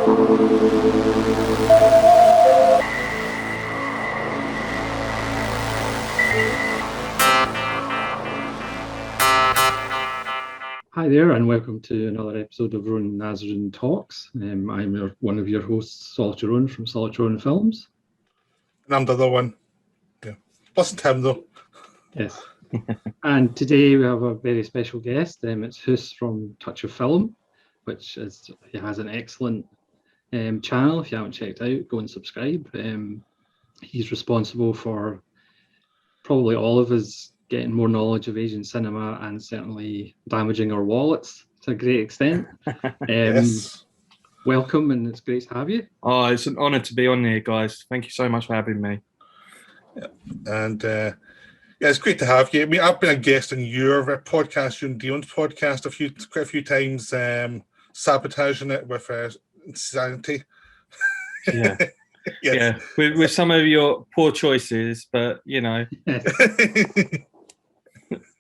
Hi there, and welcome to another episode of Ronan Nazarene Talks. I'm one of your hosts, Sol Chiron from Sol Chiron Films. And I'm the other one. Yeah. Wasn't him, though. Yes. And today we have a very special guest. It's Hus from Touch of Film, which he has an excellent channel. If you haven't checked out, go and subscribe. He's responsible for probably all of us getting more knowledge of Asian cinema and certainly damaging our wallets to a great extent. Yes. Welcome, and it's great to have you. Oh, it's an honour to be on here, guys. Thank you so much for having me. Yeah. And yeah, it's great to have you. I mean, I've been a guest on your podcast, you and Dion's podcast, quite a few times, sabotaging it with insanity. Yeah. Yeah, with some of your poor choices, but you know,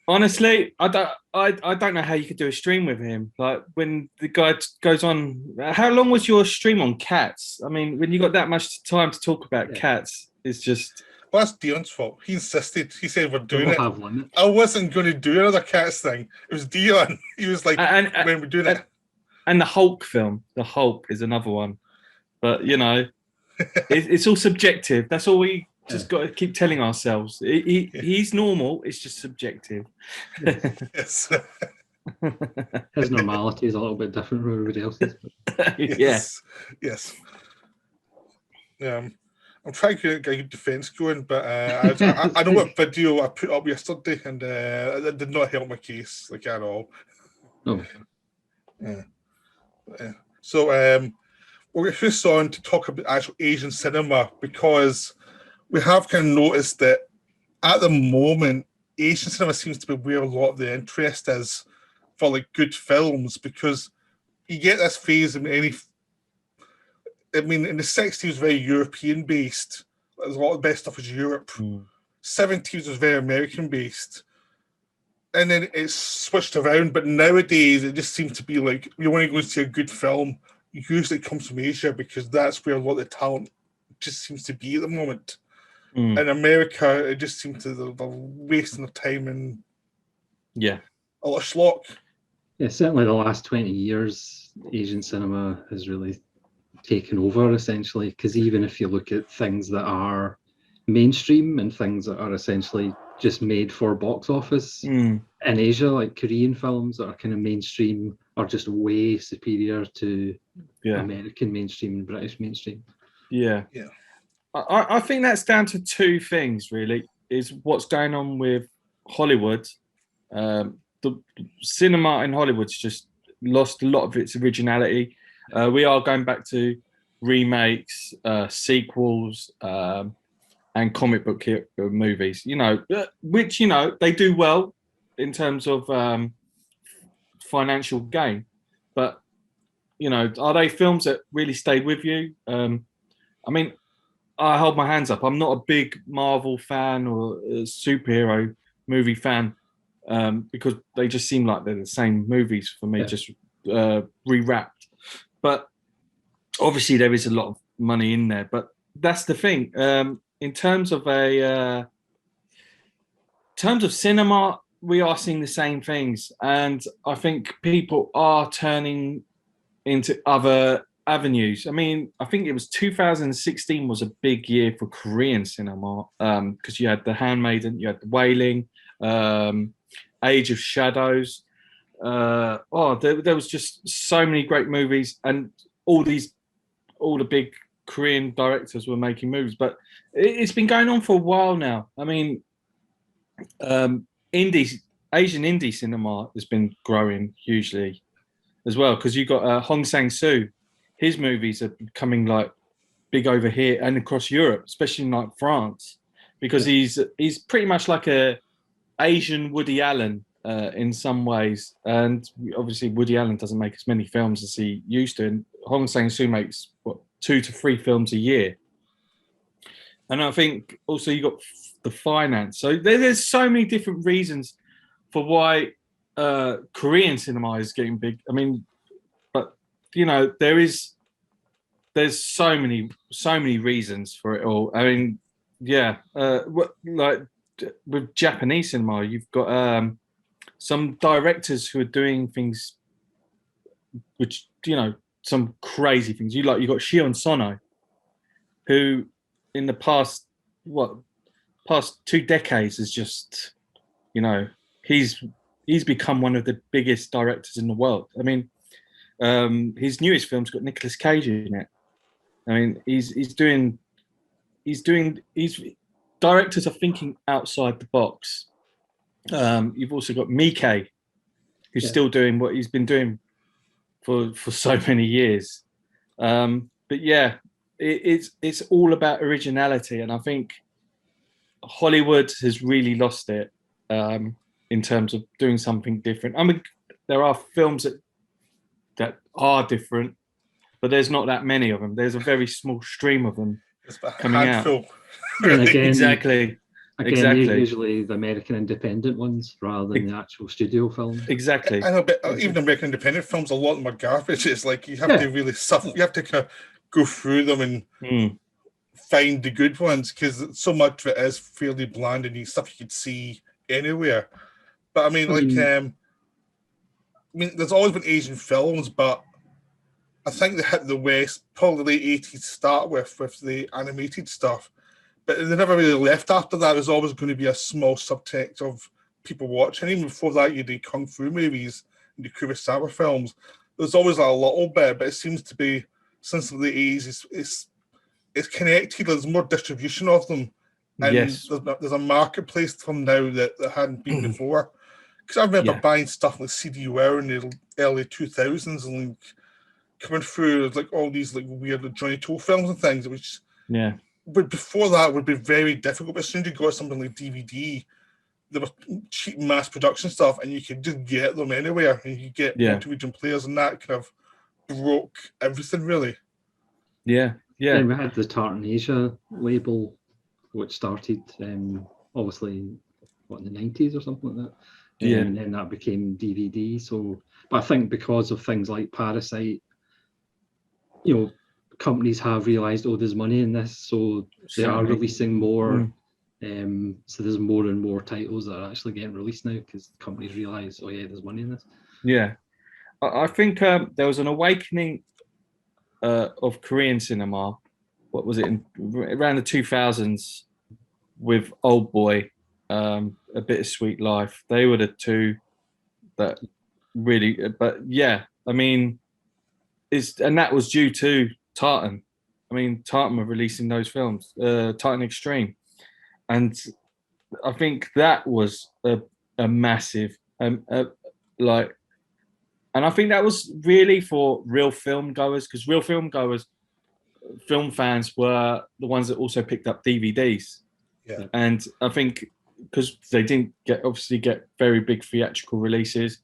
honestly, I don't know how you could do a stream with him. Like when the guy goes on, how long was your stream on cats? I mean, when you got that much time to talk about cats, it's just. Well, that's Dion's fault. He insisted. He said we're doing it. Have one. I wasn't going to do another cats thing. It was Dion. He was like, when we're doing it. And the Hulk film. The Hulk is another one. But, you know, it's all subjective. That's all we just got to keep telling ourselves. He's normal. It's just subjective. Yes. His normality is a little bit different from everybody else's. Yes. Yes. I'm trying to get a good defence going, but I know what video I put up yesterday, and it did not help my case, like, at all. Oh. Yeah. So we're just on to talk about actual Asian cinema, because we have kind of noticed that at the moment, Asian cinema seems to be where a lot of the interest is for like good films, because you get this phase in in the 60s was very European based. There's a lot of the best stuff was Europe. 70s was very American based. And then it's switched around, but nowadays it just seems to be like, you want to go and see a good film, usually it comes from Asia, because that's where a lot of the talent just seems to be at the moment. In America, it just seems to they're wasting their time and a lot of schlock. Yeah, certainly the last 20 years, Asian cinema has really taken over, essentially, because even if you look at things that are mainstream and things that are essentially just made for box office in Asia, like Korean films that are kind of mainstream, are just way superior to American mainstream and British mainstream. Yeah. I think that's down to two things, really, is what's going on with Hollywood. The cinema in Hollywood's just lost a lot of its originality. We are going back to remakes, sequels, and comic book movies, you know, which, you know, they do well in terms of financial gain. But, you know, are they films that really stayed with you? I mean, I hold my hands up. I'm not a big Marvel fan or a superhero movie fan, because they just seem like they're the same movies for me, just rewrapped. But obviously there is a lot of money in there. But that's the thing. In terms of cinema, we are seeing the same things, and I think people are turning into other avenues. I mean, I think it was 2016 was a big year for Korean cinema, because you had The Handmaiden, you had The Wailing, Age of Shadows. There was just so many great movies, and all the big Korean directors were making movies. But it's been going on for a while now. I mean, Asian indie cinema has been growing hugely as well, because you got Hong Sang-soo. His movies are becoming like big over here and across Europe, especially in like France, because he's pretty much like a Asian Woody Allen in some ways. And obviously Woody Allen doesn't make as many films as he used to, and Hong Sang-soo makes 2 to 3 films a year. And I think also you got the finance. So there's so many different reasons for why Korean cinema is getting big. I mean, but you know, there is there's so many reasons for it all. I mean, yeah, like with Japanese cinema, you've got some directors who are doing things which, some crazy things. You got Shion Sono, who in the past 2 decades is just, he's become one of the biggest directors in the world. I mean, his newest film's got Nicolas Cage in it. I mean, directors are thinking outside the box. You've also got Miike, who's still doing what he's been doing for so many years. But yeah, it's all about originality, and I think Hollywood has really lost it in terms of doing something different. I mean, there are films that are different, but there's not that many of them. There's a very small stream of them coming out. And again, exactly. Usually the American independent ones rather than the actual studio film. Exactly. I know, but even American independent films, a lot of them are garbage. It's like you have to really suffer. You have to kind of go through them and find the good ones, because so much of it is fairly bland and stuff you could see anywhere. But I mean, I mean, there's always been Asian films, but I think they hit the West probably the late 80s to start with the animated stuff. But they never really left after that. There's always going to be a small subtext of people watching. Even before that, you do Kung Fu movies and the Kurosawa films. There's always a little bit, but it seems to be, since the 80s, it's connected. There's more distribution of them. And yes. there's a marketplace for them now that hadn't been before. Because I remember buying stuff like CD-ware in the early 2000s and like, coming through like all these like weird Johnny Toe films and things, which but before that would be very difficult. But as soon as you got something like DVD, there was cheap mass production stuff, and you could just get them anywhere, and you get multi-region players, and that kind of broke everything really. And we had the Tartan Asia label, which started obviously in the 90s or something like that. And then that became DVD. So, but I think because of things like Parasite, companies have realized, there's money in this, so they are releasing more. So there's more and more titles that are actually getting released now because companies realize, there's money in this. Yeah, I think there was an awakening of Korean cinema. What was it, around the 2000s, with Old Boy, A Bittersweet Life. They were the two that really. But yeah, I mean, and that was due to Tartan. I mean, Tartan were releasing those films, Tartan Extreme, and I think that was a massive and I think that was really for real film goers, because real film goers, film fans, were the ones that also picked up DVDs. And I think because they didn't obviously get very big theatrical releases,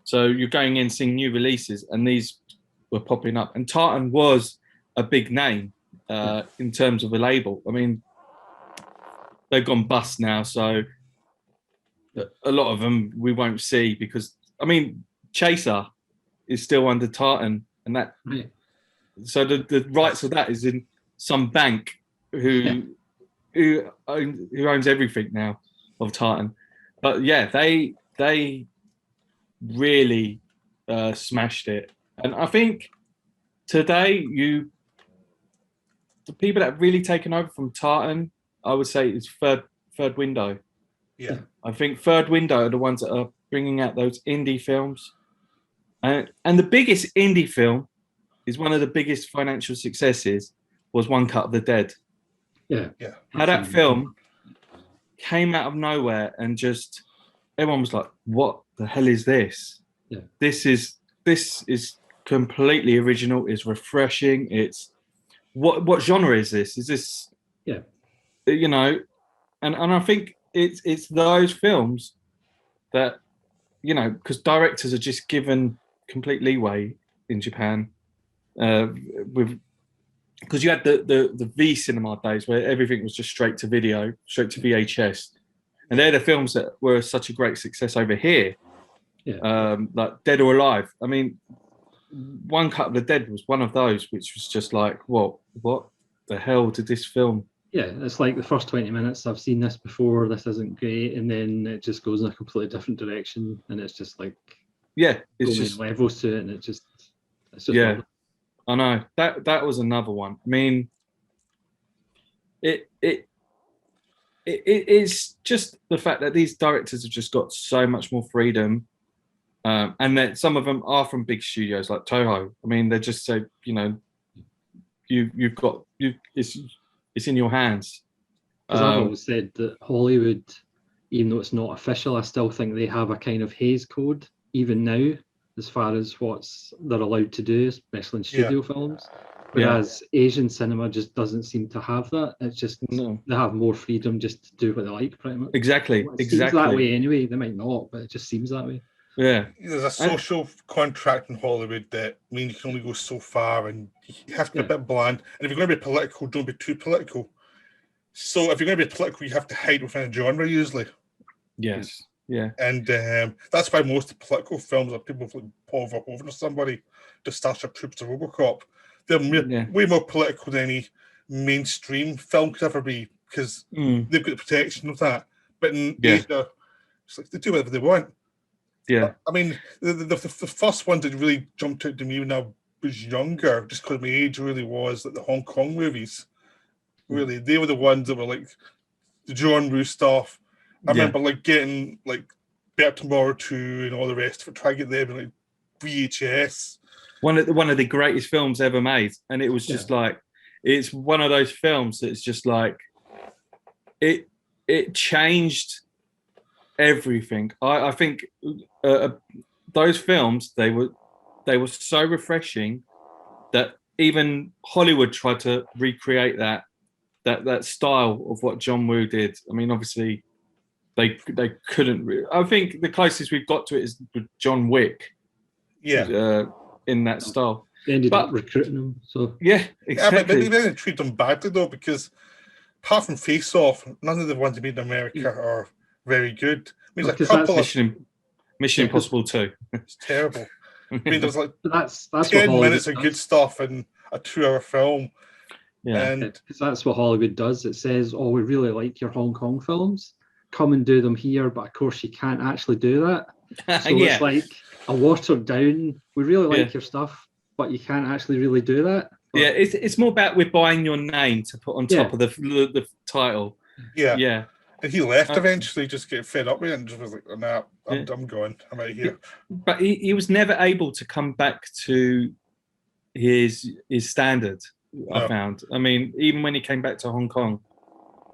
so you're going in seeing new releases, and these were popping up. And Tartan was a big name in terms of a label. I mean, they've gone bust now, so a lot of them we won't see, because I mean, Chaser is still under Tartan, and that so the rights of that is in some bank who owns everything now of Tartan. But yeah, they really smashed it. And I think today the people that have really taken over from Tartan, I would say, is Third Window. I think Third Window are the ones that are bringing out those indie films, and the biggest indie film is one of the biggest financial successes was One Cut of the Dead. How that film came out of nowhere, and just everyone was like, what the hell is this? This is completely original, it's refreshing, it's what genre is this? Is this and I think it's those films that, because directors are just given complete leeway in Japan, because you had the V cinema days where everything was just straight to video, straight to VHS, and they're the films that were such a great success over here, like Dead or Alive. I mean, One Cut of the Dead was one of those, which was just like, what the hell did this film? Yeah, it's like the first 20 minutes, I've seen this before, this isn't great, and then it just goes in a completely different direction, and it's just like Yeah, it's so many just levels to it, and it's just yeah. lovely. I know that was another one. I mean, it's just the fact that these directors have just got so much more freedom, and that some of them are from big studios like Toho. I mean, they just say, it's in your hands. Because I've always said that Hollywood, even though it's not official, I still think they have a kind of haze code, even now, as far as what's they're allowed to do, especially in studio films. Whereas Asian cinema just doesn't seem to have that. It's just No. they have more freedom just to do what they like, pretty much. Exactly. It seems that way anyway. They might not, but it just seems that way. Yeah. There's a social contract in Hollywood that means you can only go so far, and you have to be a bit bland. And if you're going to be political, don't be too political. So if you're going to be political, you have to hide within a genre usually. Yes. Yeah. And that's why most of the political films are people like Paul Verhoeven or somebody, just Starship Troopers or RoboCop. They're way more political than any mainstream film could ever be, because they've got the protection of that. But in Asia, it's like they do whatever they want. Yeah. I mean, the first one that really jumped out to me when I was younger, just because my age really was, like the Hong Kong movies. Really, they were the ones that were like the John Woo stuff. I remember like getting like Back Tomorrow 2 and all the rest of it, trying to get them in like VHS. One of the greatest films ever made, and it was just like, it's one of those films that's just like it changed everything. I think those films, they were so refreshing that even Hollywood tried to recreate that style of what John Woo did. I mean, obviously they couldn't. I think the closest we've got to it is John Wick. Yeah. In that style. They ended up recruiting him. So yeah, exactly. Yeah, but they didn't treat them badly though, because apart from Face Off, none of the ones made in America are very good. I mean, there's a couple of Mission Impossible 2. It's terrible. I mean, there's like that's 10 minutes of good stuff in a 2-hour film. Yeah, and that's what Hollywood does. It says, "Oh, we really like your Hong Kong films. Come and do them here." But of course, you can't actually do that. So it's like a watered down. We really like your stuff, but you can't actually really do that. But it's more about we're buying your name to put on top of the title. Yeah. And he left eventually, just get fed up with it, and just was like, "Oh, nah, I'm going. I'm out of here." But he was never able to come back to his standard. No. I found. I mean, even when he came back to Hong Kong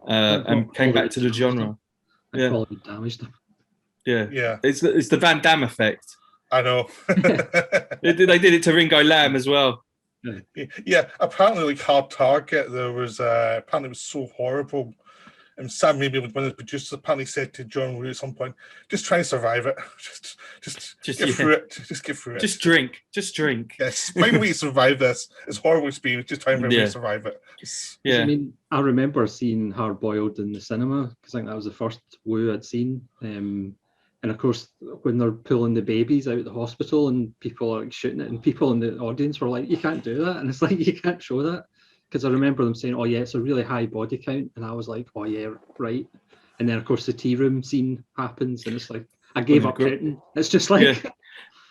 and came back to the genre, probably damaged him. Yeah. It's the Van Damme effect. I know. They did it to Ringo Lam as well. Yeah, apparently, like Hard Target, there was apparently it was so horrible. And Sam maybe one of the producers apparently said to John Woo at some point, "Just try and survive it. Just get through it. Just get through it. Just drink. Yes, find a way to survive this. It's horrible experience. Just try and find a way to survive it." Yeah. I mean, I remember seeing Hard Boiled in the cinema because I think that was the first Woo I'd seen. And of course, when they're pulling the babies out of the hospital and people are like shooting it, and people in the audience were like, "You can't do that," and it's like you can't show that. Because I remember them saying, "Oh yeah, it's a really high body count," and I was like, "Oh yeah, right." And then of course the tea room scene happens, and it's like I gave up counting. It's just like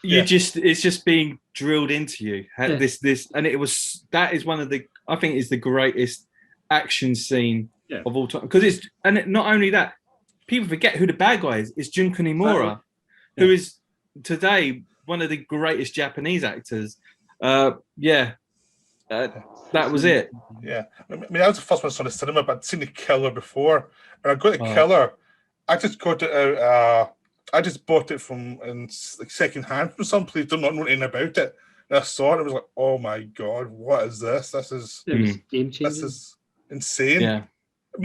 it's just being drilled into you. This, and that is one of the, I think, is the greatest action scene of all time. Because not only that, people forget who the bad guy is. It's Jun Kunimura, who is today one of the greatest Japanese actors. That was it. Yeah, I mean, I was the first one I saw in the cinema, but I'd seen The Killer before. And I got The Killer. I just got it out. I just bought it from like second hand from someplace. Don't know anything about it. And I saw it. And I was like, "Oh my god, what is this? This is game changing. This is insane." Yeah.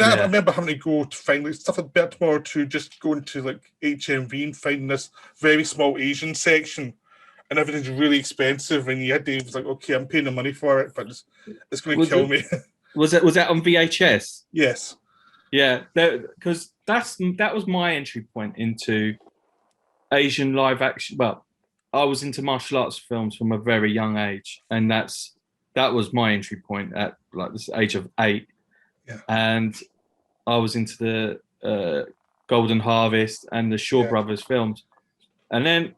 I remember having to go to find like stuff like Back Tomorrow to just going to like HMV and finding this very small Asian section. And everything's really expensive, and you had to, it was like, okay, I'm paying the money for it, but it's going to kill me. Was that on VHS? Yes. Yeah, because that was my entry point into Asian live action. Well, I was into martial arts films from a very young age, and that was my entry point at like this age of 8. Yeah. And I was into the Golden Harvest and the Shaw Brothers films, and then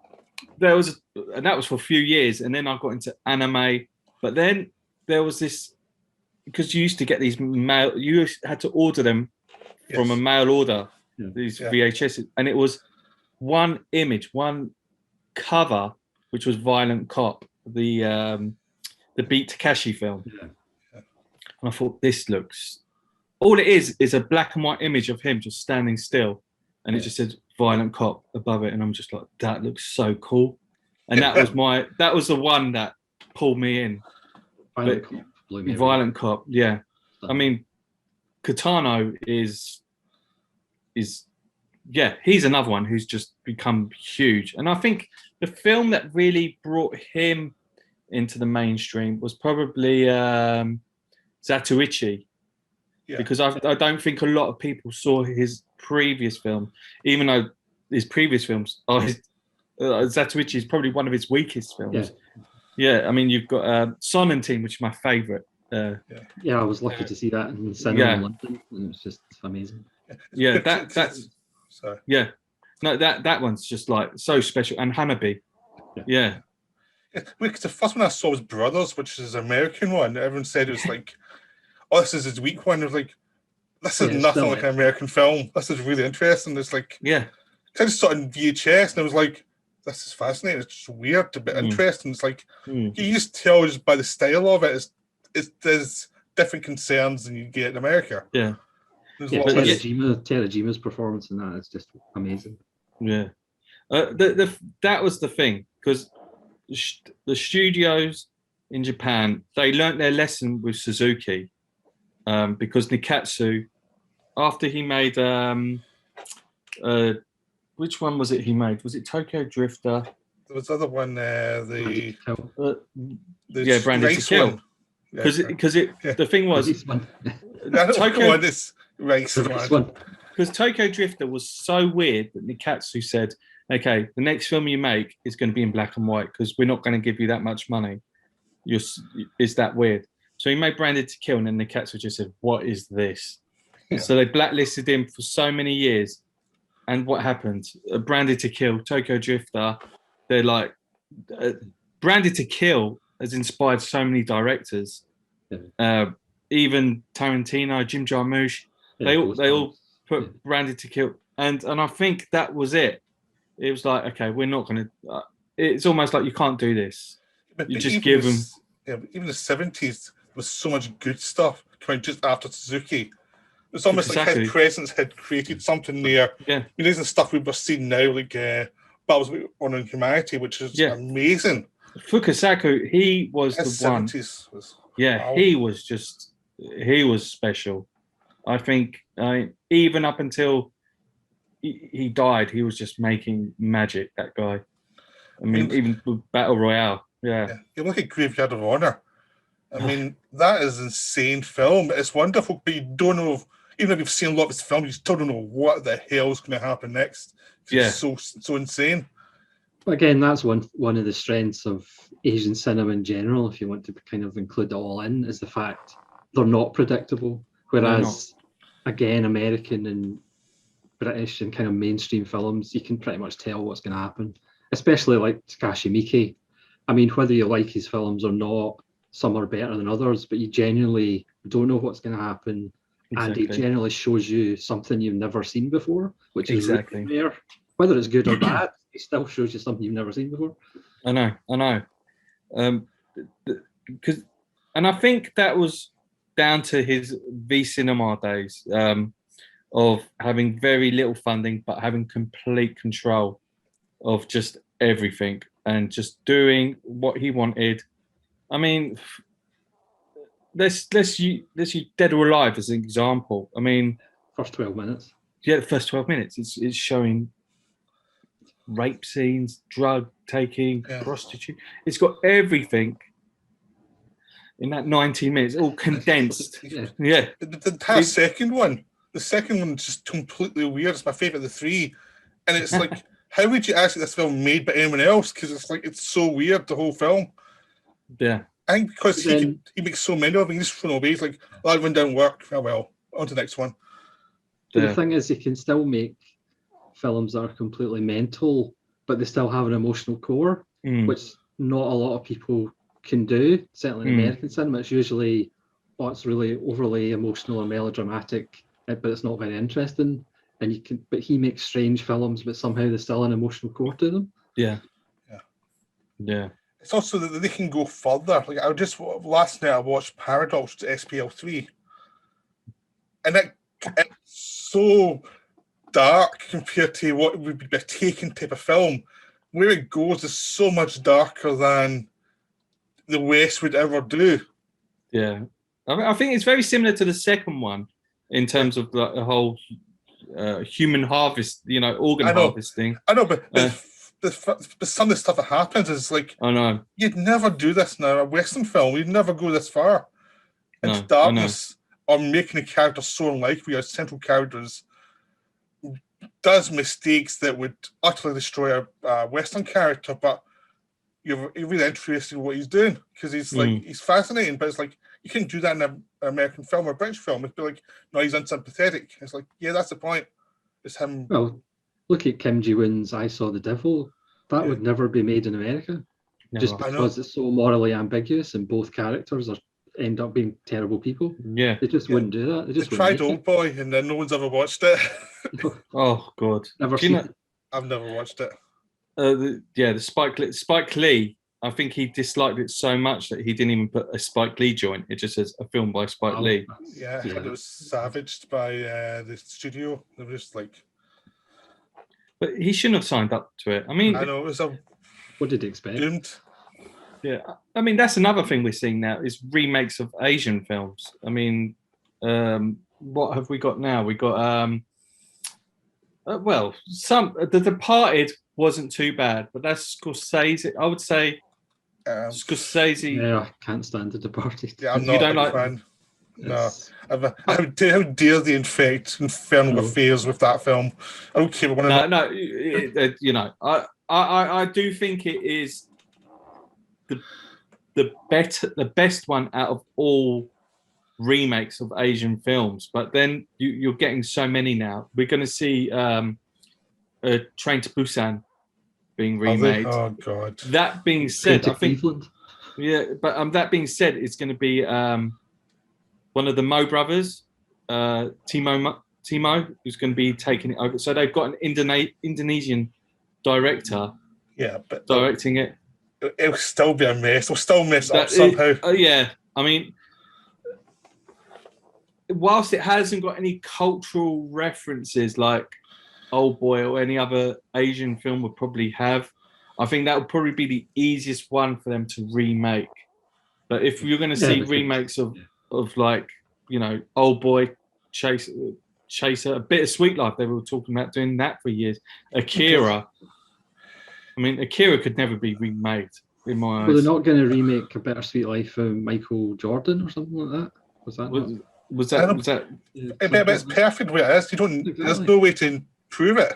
and that was for a few years, and then I got into anime. But then there was this, because you used to get these you had to order them from a mail order, these VHS, and it was one image, one cover, which was Violent Cop, the Beat Takashi film. Yeah. And I thought, this looks, all it is a black and white image of him just standing still, and it just said Violent Cop above it, and I'm just like, that looks so cool. And that was the one that pulled me in. Violent Cop, yeah. I mean, Kitano is he's another one who's just become huge. And I think the film that really brought him into the mainstream was probably Zatoichi, because I don't think a lot of people saw his previous film, even though his previous films Zatoichi is probably one of his weakest films. I mean, you've got Sonnentin, which is my favorite. I was lucky to see that in cinema in London, and it's just amazing. That's sorry. That one's just like so special. And Hanabi, because the first one I saw was Brothers, which is an American one. Everyone said it was like, oh, this is his weak one. It was like, this is nothing like an American film. This is really interesting. It's like, I just saw it in VHS, and I was like, this is fascinating. It's just weird, a bit interesting. It's like, you just tell just by the style of it, there's different concerns than you get in America. Terajima's performance in that is just amazing. That was the thing, because the studios in Japan, they learnt their lesson with Suzuki, because Nikatsu, after he made which one was it he made? Was it Tokyo Drifter? There was the other one, Branded to Kill. Because the thing was, Tokyo, because Tokyo Drifter was so weird that Nikatsu said, okay, the next film you make is going to be in black and white because we're not going to give you that much money. Is that weird? So he made Branded to Kill, and then Nikatsu just said, what is this? So they blacklisted him for so many years. And what happened? Branded to Kill, Tokyo Drifter, they're like, Branded to Kill has inspired so many directors. Even Tarantino, Jim Jarmusch, they all put Branded to Kill. And I think that was it. It was like, okay, we're not going to... it's almost like you can't do this. You just give them... even the 70s, there was so much good stuff coming just after Suzuki. It's almost like his presence had created something there. There's stuff we've seen now, like Battles on Humanity, which is amazing. Fukasaku, he was his the one. 70s was, wow. He was special. I think even up until he died, he was just making magic, that guy. I mean, even with Battle Royale. You look at Graveyard of Honor. I mean, that is an insane film. It's wonderful, but you don't know, even if you've seen a lot of his films, you still don't know what the hell's going to happen next. It's so insane. Again, that's one of the strengths of Asian cinema in general, if you want to kind of include it all in, is the fact they're not predictable. Whereas, again, American and British and kind of mainstream films, you can pretty much tell what's going to happen. Especially like Takashi Miike. I mean, whether you like his films or not, some are better than others, but you genuinely don't know what's going to happen. And he generally shows you something you've never seen before, which is really rare. Whether it's good or bad, he still shows you something you've never seen before. I know. And I think that was down to his V Cinema days, of having very little funding, but having complete control of just everything and just doing what he wanted. I mean, let's use Dead or Alive as an example. I mean, first 12 minutes. Yeah, the first 12 minutes. It's showing rape scenes, drug taking, prostitute. It's got everything in that 19 minutes, all condensed. The entire second one. The second one's just completely weird. It's my favourite of the three. And it's like, how would you ask this film made by anyone else? Because it's so weird, the whole film. Yeah. I think because Then- he makes so many of them, he's just thrown away. He's like, that one didn't work. Oh well, on to the next one. But Yeah. the thing is, you can still make films that are completely mental, but they still have an emotional core, Mm. which not a lot of people can do. Certainly in Mm. American cinema, it's usually, it's really overly emotional or melodramatic, but it's not very interesting. And but he makes strange films, but somehow there's still an emotional core to them. Yeah. Yeah. Yeah. It's also that they can go further. Like last night I watched Paradox to SPL3, and it's so dark compared to what would be a Taken type of film. Where it goes is so much darker than the West would ever do. Yeah. I think it's very similar to the second one in terms of the whole human harvest, organ I know. harvesting. I know, but some of the stuff that happens is like, I know. you'd never do this in a Western film. You'd never go this far into No, darkness or making a character so unlikely. Our central characters does mistakes that would utterly destroy a Western character, but you're really interested in what he's doing because he's he's fascinating. But it's like you couldn't do that in an American film or a British film. It'd be like, no, he's unsympathetic. It's like, yeah, that's the point. It's him. Well, look at Kim Ji-woon's I Saw the Devil. That would never be made in America, Never. just because it's so morally ambiguous and both characters end up being terrible people. Yeah. They just wouldn't do that. They They just tried wouldn't Old Boy, and then no one's ever watched it. Oh God. Never Do you seen know- it. I've never watched it. The Spike Lee. I think he disliked it so much that he didn't even put a Spike Lee joint. It just says a film by Spike Oh, Lee. Yeah, and it was savaged by the studio. They were just like, But he shouldn't have signed up to it. I mean, I know, it was a What did you expect? doomed. yeah. I mean, that's another thing we're seeing now is remakes of Asian films. I mean, what have we got now? We got The Departed wasn't too bad, but that's Scorsese. I would say Scorsese. Yeah, I can't stand The Departed. Yeah, I'm You not don't a like- fan. No. It's- How dare they infect infernal No. affairs with that film? I don't care what one of No. I do think it is the best one out of all remakes of Asian films. But then you're getting so many now. We're going to see Train to Busan being remade. Oh God. That being said, to I think Cleveland. that being said, it's going to be one of the Mo brothers, Timo, who's going to be taking it over. So they've got an Indonesian director Yeah, but directing it. it'll still be a mess. It'll still mess up That- somehow. Yeah, I mean, whilst it hasn't got any cultural references like Old Boy or any other Asian film would probably have, I think that would probably be the easiest one for them to remake. But if you're going to see because- remakes of like, Old Boy, Chaser, a bit of Sweet Life, they were talking about doing that for years. Akira, I mean, Akira could never be remade in my Well, eyes. they're not going to remake A Better Sweet Life of Michael Jordan or something like that. Was that? not- Was I that? don't- Was that But it's perfect where it is. There's Exactly. no way to improve it.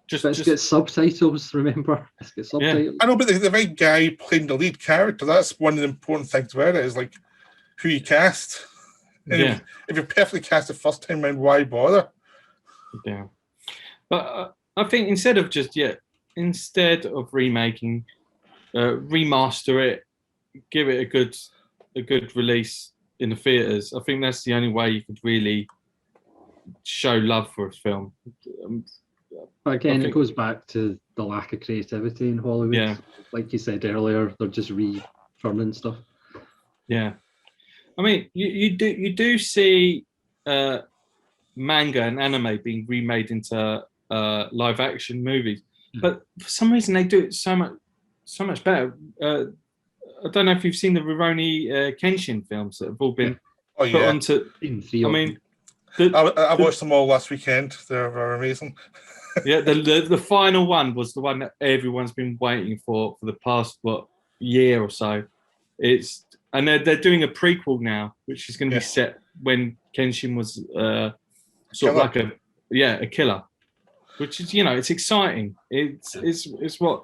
just? But it's got subtitles, remember? It's got subtitles. I know, but the right guy playing the lead character, that's one of the important things about it, is like who you cast. And Yeah. if you're perfectly cast the first time around, why bother? Yeah, but I think instead of remaking, remaster it, give it a good release in the theaters. I think that's the only way you could really show love for a film. But again, Okay. it goes back to the lack of creativity in Hollywood. Yeah. Like you said earlier, they're just refirming stuff. Yeah, I mean, you do see manga and anime being remade into live action movies, but for some reason they do it so much better. I don't know if you've seen the Rurouni Kenshin films that have all been Oh put yeah, onto. Even three I of mean, them. I watched them all last weekend. They're amazing. yeah, the final one was the one that everyone's been waiting for the past year or so. And they're doing a prequel now, which is going to be set when Kenshin was sort of like a killer. which is, you know, it's exciting. It's what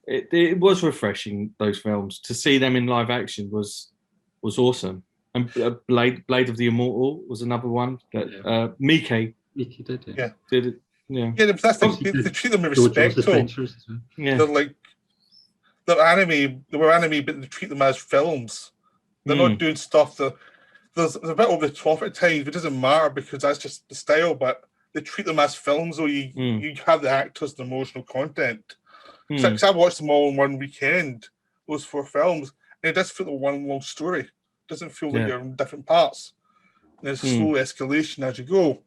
it was refreshing. Those films, to see them in live action was awesome. And Blade of the Immortal was another one that Miike Mickey did, yeah. did it. Yeah, Yeah, but that's the, Obviously, they treat them with JoJo's respect. So Adventures as well. yeah. they're like they're anime. They were anime, but they treat them as films. They're not doing stuff that there's a bit over the top at times. It doesn't matter because that's just the style. But they treat them as films, so you have the actors, the emotional content. Because I watched them all in one weekend, those 4 films, and it does feel like one long story. It doesn't feel like you're in different parts. And there's a slow escalation as you go.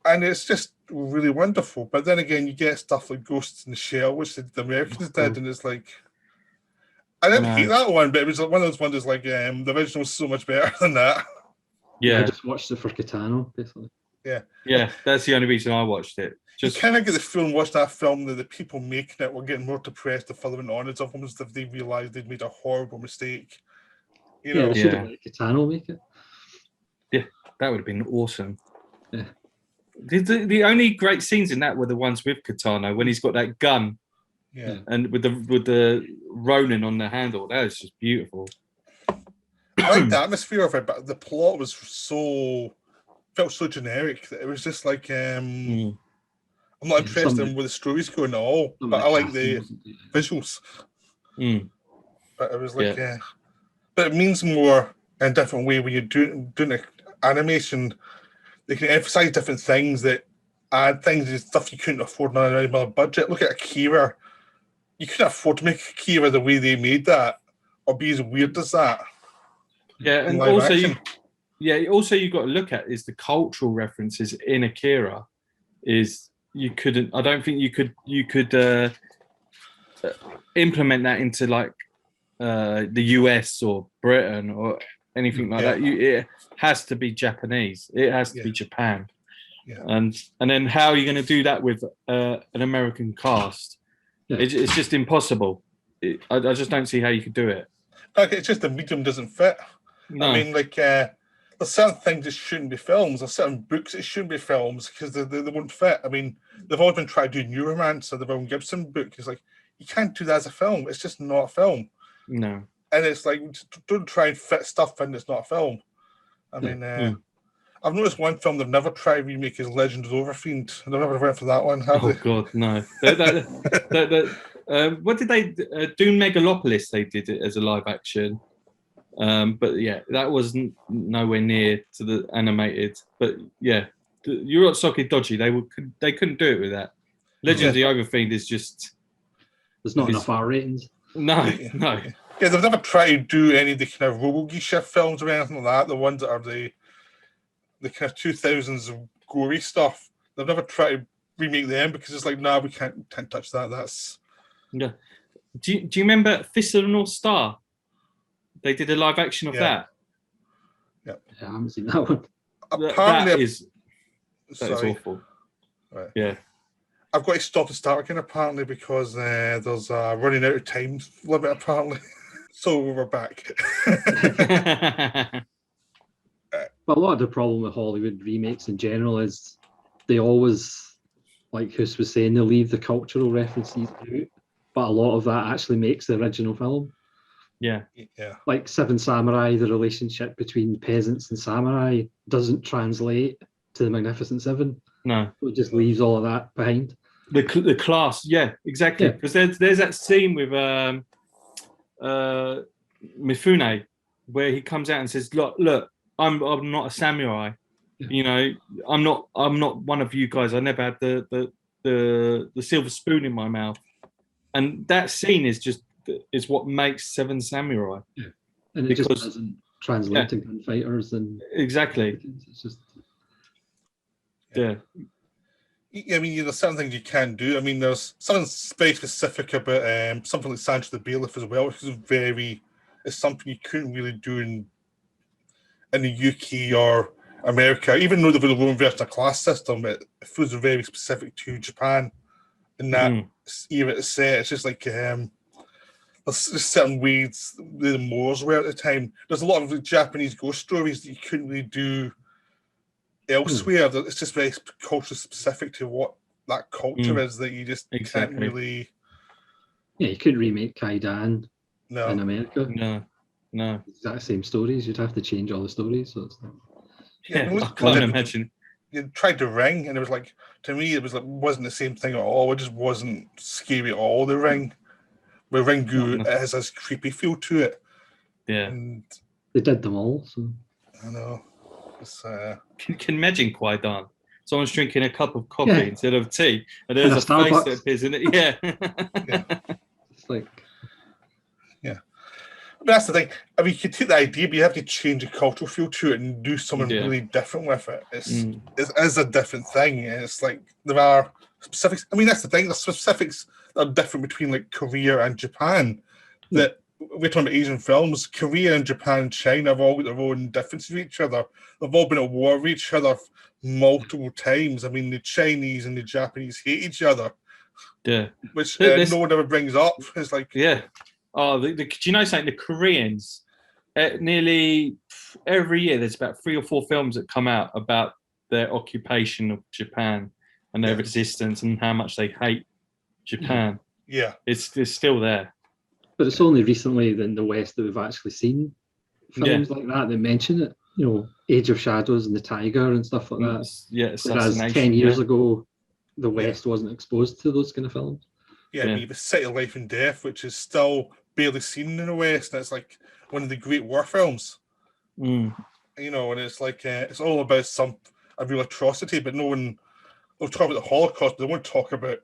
And it's just really wonderful. But then again, you get stuff like Ghosts in the Shell, which the Americans did, and it's like, I didn't hate that one, but it was like one of those ones that's like, the original was so much better than that. Yeah, I just watched it for Kitano, basically. yeah. That's the only reason I watched it. You kind of get the feeling, watch that film, that the people making it were getting more depressed the further on. It's almost as if they realised they'd made a horrible mistake. You know? They should have let Kitano make it. Yeah, that would have been awesome. Yeah. The only great scenes in that were the ones with Kitano when he's got that gun, and with the Ronin on the handle. That was just beautiful. I like the atmosphere of it, but the plot was felt so generic that it was just like I'm not interested in where the story's going at all, but I like the visuals. But it was like, but it means more in a different way when you're doing animation. They can emphasize different things that add things and stuff you couldn't afford on a regular budget. Look at Akira. You couldn't afford to make Akira the way they made that, or be as weird as that. Yeah, and also you've got to look at is the cultural references in Akira. I don't think you could implement that into like the US or Britain or anything like that. It has to be Japanese. It has to be Japan. Yeah. And then how are you going to do that with an American cast? Yeah. It's just impossible. I just don't see how you could do it. Like, it's just the medium doesn't fit. No. I mean, like, there's certain things that shouldn't be films. There's certain books that shouldn't be films because they won't fit. I mean, they've always been trying to do Neuromancer, the William Gibson book. It's like, you can't do that as a film. It's just not a film. No. And it's like, don't try and fit stuff in that's not a film. I mean, I've noticed one film they've never tried to remake is Legend of Overfiend. They've never went for that one, have they? Oh, God, no. What did they... Dune Megalopolis, they did it as a live action. But, yeah, that wasn't nowhere near to the animated. But, yeah, Urotsuki Doji, they couldn't do it with that. Legend of the Overfiend is just... There's not enough R ratings. No. Yeah, they've never tried to do any of the kind of Robo-Geisha films or anything like that. The ones that are the kind of 2000s gory stuff. They've never tried to remake them because it's like, we can't touch that. That's Do you remember Fist of the North Star? They did a live action of that. Yeah, I haven't seen that one. Apparently, that is awful. Right. Yeah. I've got to stop and start again, apparently, because there's a running out of time limit, apparently. So we're back. But a lot of the problem with Hollywood remakes in general is they always, like Hus was saying, they leave the cultural references out, but a lot of that actually makes the original film. Yeah. Like Seven Samurai, the relationship between peasants and samurai doesn't translate to the Magnificent Seven. No. It just leaves all of that behind. The class, yeah, exactly. Because there's that scene with Mifune where he comes out and says, look, I'm not a samurai. Yeah. You know, I'm not one of you guys. I never had the silver spoon in my mouth. And that scene is what makes Seven Samurai. Yeah. And it just doesn't translate to gunfighters and exactly. It's just I mean, there's certain things you can do. I mean, there's something very specific about something like Sancho the Bailiff as well, which is something you couldn't really do in the UK or America. Even though they've got a low version of class system, it feels very specific to Japan in that era it's set. It's just like there's certain ways the Moors were at the time. There's a lot of Japanese ghost stories that you couldn't really do elsewhere. It's just very culture specific to what that culture is that you just can't really. Yeah, you couldn't remake Kaidan No. in America. No. Exact same stories. You'd have to change all the stories. So it's like, I can't imagine. You tried The Ring, and it was like, to me, it was like wasn't the same thing at all. It just wasn't scary at all. The Ring, where Ringu has this creepy feel to it. Yeah, and they did them all. So I know. It's, can imagine Qui-Gon. Someone's drinking a cup of coffee instead of tea, and there's a Starbucks. face that appears in it. Yeah. It's like. But that's the thing. I mean, you can take the idea, but you have to change the cultural feel to it and do something really different with it. It is a different thing. And it's like there are specifics. I mean, that's the thing. The specifics that are different between like Korea and Japan. That we're talking about Asian films. Korea and Japan and China have all got their own differences with each other. They've all been at war with each other multiple times. I mean, the Chinese and the Japanese hate each other. Yeah. Which no one ever brings up. It's like Oh, do you know something? The Koreans, nearly every year, there's about 3 or 4 films that come out about their occupation of Japan and their resistance and how much they hate Japan. Yeah, it's still there. But it's only recently in the West that we've actually seen films like that mention it. You know, Age of Shadows and The Tiger and stuff like that. Yeah, whereas 10 years ago, the West wasn't exposed to those kind of films. Yeah, I mean, the City of Life and Death, which is still barely seen in the West. And it's like one of the great war films. You know, and it's like, it's all about a real atrocity, but no one will talk about the Holocaust, but they won't talk about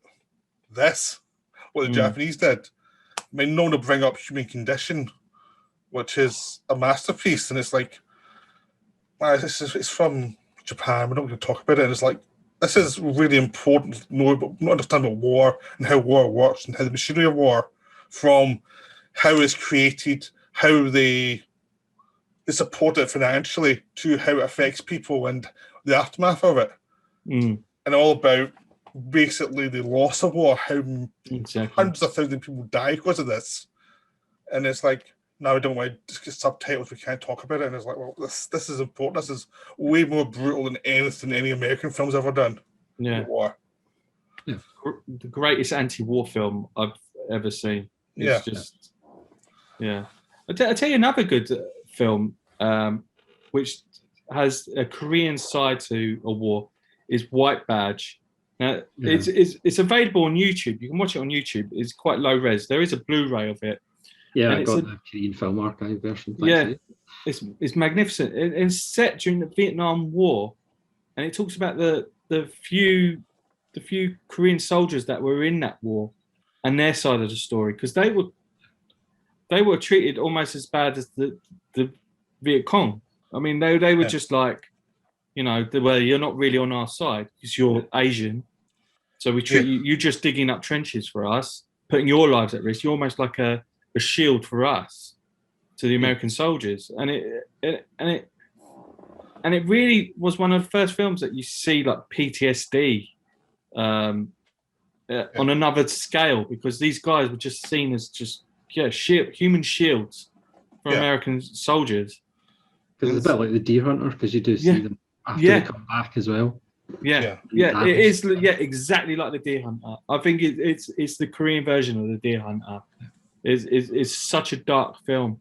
this, what the Japanese did. I mean, no one will bring up Human Condition, which is a masterpiece. And it's like, it's from Japan, we're not going to talk about it. And it's like, this is really important to know about, not understand about war and how war works and how the machinery of war, from how it's created, how they support it financially, to how it affects people and the aftermath of it. And all about basically the loss of war, how hundreds of thousands of people die because of this. And it's like, no, we don't want to just get subtitles, we can't talk about it. And it's like, well, this is important. This is way more brutal than anything any American film's ever done. War. The greatest anti-war film I've ever seen. It's just, I'll tell you another good film, which has a Korean side to a war, is White Badge. Now, it's available on YouTube. You can watch it on YouTube. It's quite low res. There is a Blu-ray of it. Yeah, I got the Korean Film Archive version. It's magnificent. It's set during the Vietnam War, and it talks about the few Korean soldiers that were in that war and their side of the story, because they were treated almost as bad as the Viet Cong. I mean, they were just like, you know, well, you're not really on our side because you're Asian, so we treat you. You're just digging up trenches for us, putting your lives at risk. You're almost like a shield for us to the American soldiers, and it really was one of the first films that you see like PTSD on another scale, because these guys were just seen as just human shields for American soldiers. Because it's a bit like the Deer Hunter, because you do see them after they come back as well. It is. Exactly like the Deer Hunter. I think it's the Korean version of the Deer Hunter. Is such a dark film,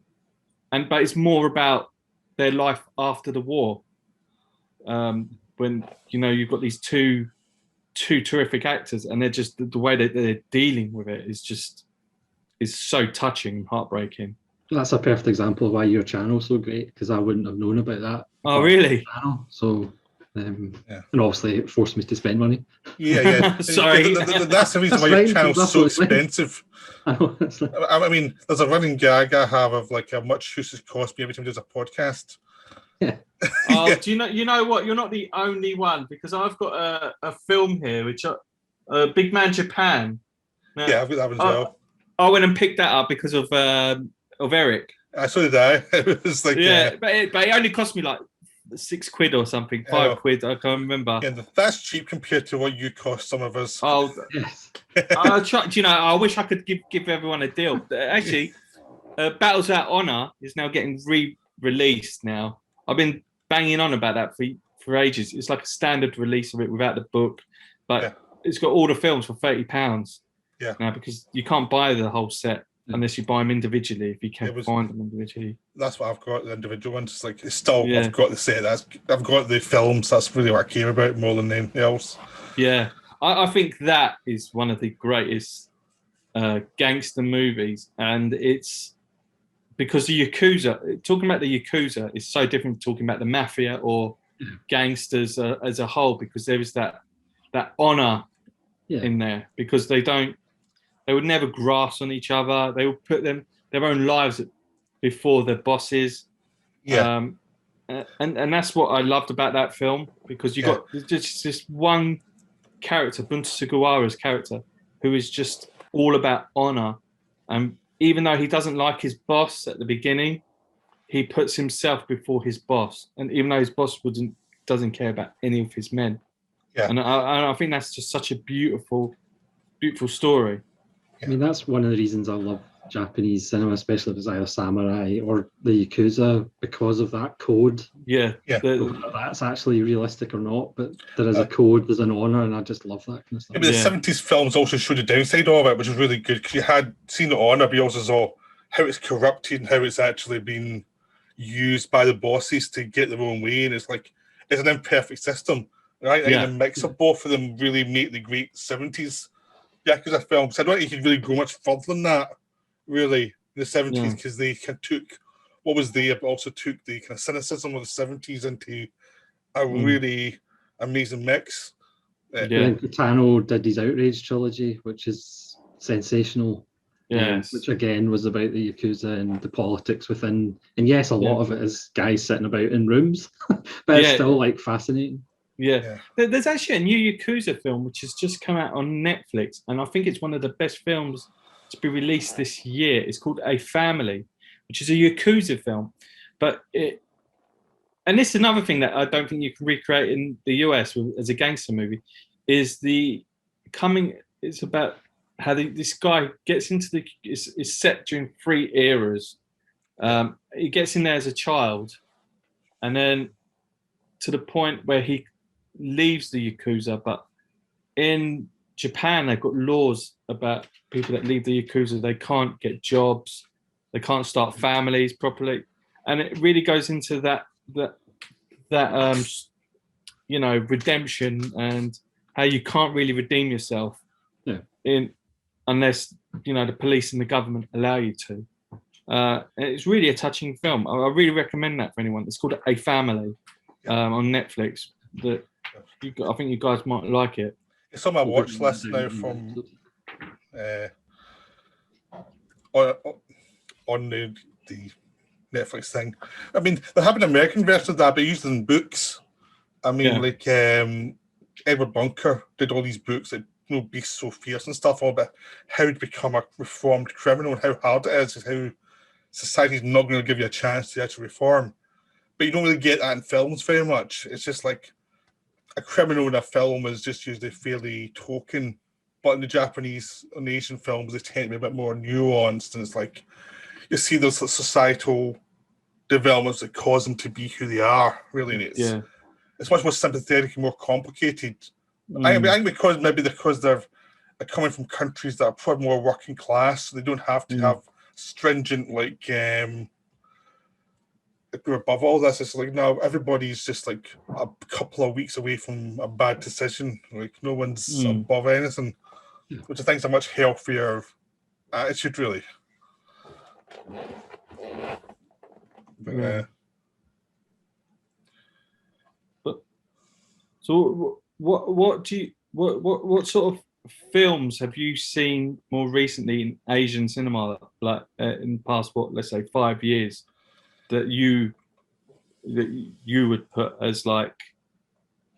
but it's more about their life after the war. When you've got these two terrific actors, and they're just the way that they're dealing with it is so touching and heartbreaking. That's a perfect example of why your channel's so great, because I wouldn't have known about that. Oh, really? So, and obviously it forced me to spend money. Sorry. That's the reason why your channel's so expensive. I mean, there's a running gag I have of like how much this cost me every time there's a podcast. Do you know what? You're not the only one, because I've got a film here, which Big Man Japan. Now, I've got that one as well. I went and picked that up because of Eric. I saw that. It was like but it only cost me like £6 or something, £5. I can't remember. Yeah, that's cheap compared to what you cost some of us. Oh, yes. I wish I could give everyone a deal. Actually, Battles Out Honor is now getting re-released now. I've been banging on about that for ages. It's like a standard release of it without the book, but Yeah. it's got all the films for £30 Yeah. now, because you can't buy the whole set unless you buy them individually, if you can It was- find them individually. That's what I've got. The individual ones. It's like it's still. Yeah. I've got the set. I've got the films. That's really what I care about more than anything else. Yeah, I think that is one of the greatest gangster movies, and it's because the Yakuza, talking about the Yakuza is so different from talking about the mafia or gangsters as a whole, because there is that honor in there, because they would never grass on each other. They would put their own lives before their bosses. Yeah. And that's what I loved about that film, because you got just this one character, Bunta Sugawara's character, who is just all about honor. And even though he doesn't like his boss at the beginning, he puts himself before his boss. And even though his boss doesn't care about any of his men. Yeah. And I think that's just such a beautiful, beautiful story. I mean, that's one of the reasons I love Japanese cinema, especially if it's either samurai or the Yakuza, because of that code. Yeah. Yeah. Whether that's actually realistic or not, but there is a code, there's an honor, and I just love that kind of stuff. Yeah, but the 70s films also showed the downside of it, which is really good, because you had seen the honor, but you also saw how it's corrupted and how it's actually been used by the bosses to get their own way. And it's like, it's an imperfect system, right? And the mix of both of them really make the great 70s Yakuza films. I don't think you could really go much further than that, really, in the 70s, because they kind of took what was there, but also took the kind of cynicism of the 70s into a really amazing mix. And then Kitano did his Outrage trilogy, which is sensational. Yes. Which again was about the Yakuza and the politics within. And yes, a lot of it is guys sitting about in rooms, but it's still like fascinating. Yeah. There's actually a new Yakuza film which has just come out on Netflix, and I think it's one of the best films to be released this year. It's called A Family, which is a Yakuza film. And this is another thing that I don't think you can recreate in the US as a gangster movie, is it's about how this guy gets into is set during 3 eras. He gets in there as a child, and then to the point where he leaves the Yakuza, but in Japan they've got laws about people that leave the Yakuza. They can't get jobs, they can't start families properly, and it really goes into that redemption and how you can't really redeem yourself unless the police and the government allow you to. It's really a touching film. I really recommend that for anyone. It's called A Family on Netflix. I think you guys might like it. It's on my watch list now from on the Netflix thing. I mean, they have an American version of that, but used in books. I mean, like Edward Bunker did all these books that Beast So Fierce and stuff, all about how to become a reformed criminal and how hard it is, and how society's not going to give you a chance to actually reform. But you don't really get that in films very much. It's just like a criminal in a film is just usually fairly token, but in the Japanese and Asian films, they tend to be a bit more nuanced, and it's like you see those societal developments that cause them to be who they are, really. And it's much more sympathetic and more complicated. I think because they're coming from countries that are probably more working class, so they don't have to have stringent we're above all this. It's like now everybody's just like a couple of weeks away from a bad decision. Like no one's above anything, which I think is a much healthier attitude, really. So what sort of films have you seen more recently in Asian cinema, like in the past, let's say 5 years, that you would put as like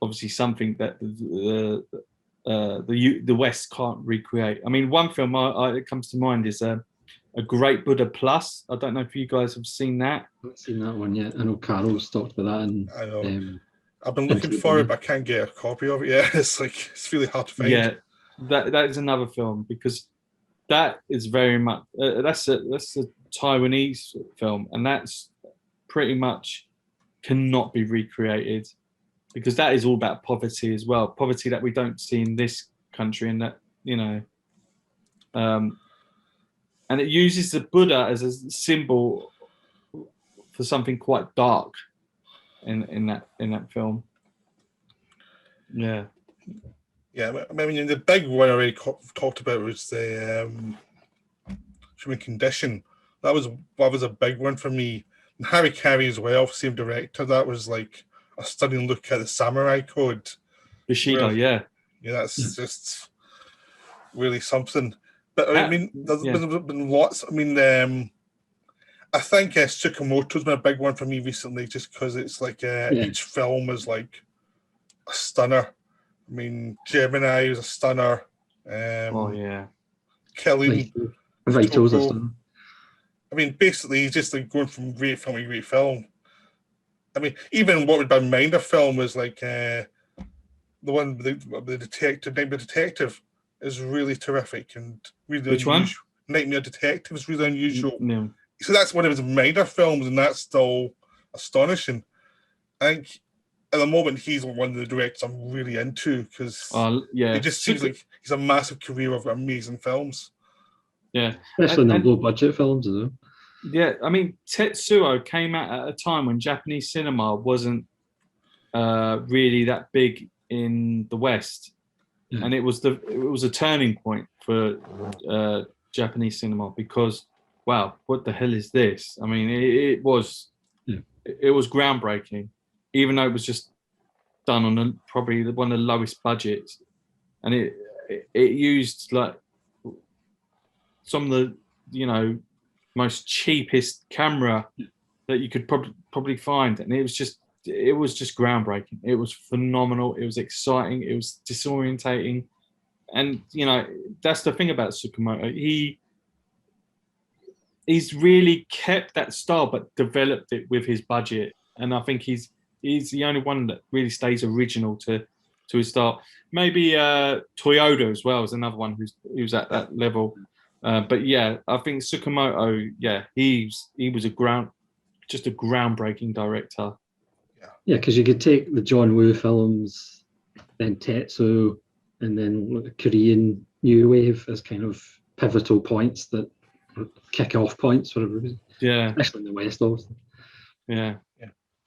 obviously something that the West can't recreate? I mean, one film that comes to mind is a Great Buddha Plus. I don't know if you guys have seen that. I haven't seen that one yet. I know Carol's talked about that. And I know. I've been looking for it, but I can't get a copy of it yet. It's really hard to find. Yeah, that is another film, because that is very much that's a Taiwanese film, and that's pretty much cannot be recreated, because that is all about poverty as well, poverty that we don't see in this country, and that, you know, and it uses the Buddha as a symbol for something quite dark in that film. Yeah. Yeah, I mean, the big one I already talked about was the Human Condition. That was a big one for me. And Harry Carey as well, same director. That was like a stunning look at the samurai code. Bushido, Really, yeah. Yeah, that's just really something. But I mean, there's been lots. I mean, I think Tsukamoto's been a big one for me recently, just because it's like each film is like a stunner. I mean, Gemini is a stunner. Oh yeah. Killing. Vito's a stunner. I mean, basically, he's just like going from great film to great film. I mean, even what would be Minder film was like the one with the detective, Nightmare Detective, is really terrific and really Which unusual. Nightmare Detective is really unusual. No. So that's one of his Minder films, and that's still astonishing. I think at the moment he's one of the directors I'm really into, because it just seems like he's a massive career of amazing films. Yeah, especially in the low budget films as well. Yeah, I mean, Tetsuo came out at a time when Japanese cinema wasn't really that big in the West, and it was a turning point for Japanese cinema, because wow, what the hell is this? I mean, it was groundbreaking, even though it was just done on probably one of the lowest budgets, and it used like some of the, you know, most cheapest camera that you could probably find, and it was just groundbreaking. It was phenomenal. It was exciting. It was disorientating, and you know, that's the thing about Tsukamoto. He's really kept that style but developed it with his budget, and I think he's the only one that really stays original to his style. Maybe Toyota as well is another one who's at that level. But yeah, I think Tsukamoto, he was a groundbreaking director. Yeah, because you could take the John Woo films, then Tetsuo, and then Korean New Wave as kind of pivotal points, that kick-off points for everybody. Yeah, especially in the West, obviously. Yeah.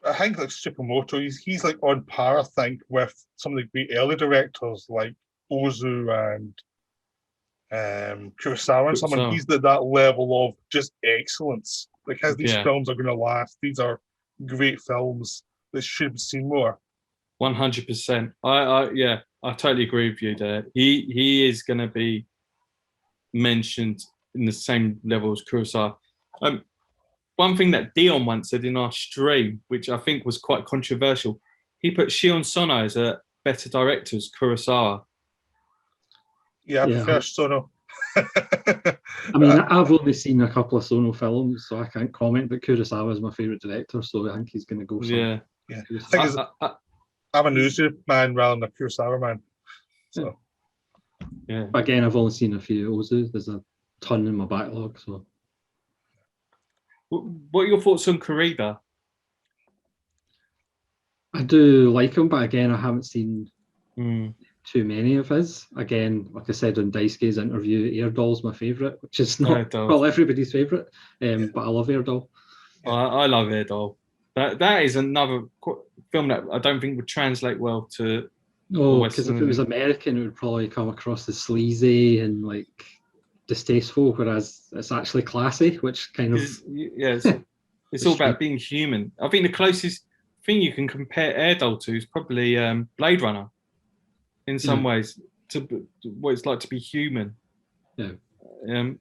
I think like Tsukamoto, he's like on par, I think, with some of the great early directors like Ozu and Kurosawa and someone. He's at that level of just excellence. Like, these films are going to last. These are great films that should be seen more. 100%. I totally agree with you there. He is going to be mentioned in the same level as Kurosawa. One thing that Dion once said in our stream, which I think was quite controversial, he put Shion Sono as a better director as Kurosawa. Yeah, I prefer Sono. I mean, I've only seen a couple of Sono films, so I can't comment, but Kurosawa is my favourite director, so I think he's going to go somewhere. Yeah. I'm an Ozu man rather than a Kurosawa man. So. Yeah. But again, I've only seen a few Ozu. There's a ton in my backlog. So, what are your thoughts on Kurita? I do like him, but again, I haven't seen too many of his. Again, like I said on Daisuke's interview, Airdoll's my favourite, which is not everybody's favourite, but I love Airdoll. I love Airdoll. That is another film that I don't think would translate well to. Oh, because if it was American, it would probably come across as sleazy and like distasteful, whereas it's actually classy, which kind of it's all about being human. I think the closest thing you can compare Airdoll to is probably Blade Runner, in some ways, to what it's like to be human. Yeah.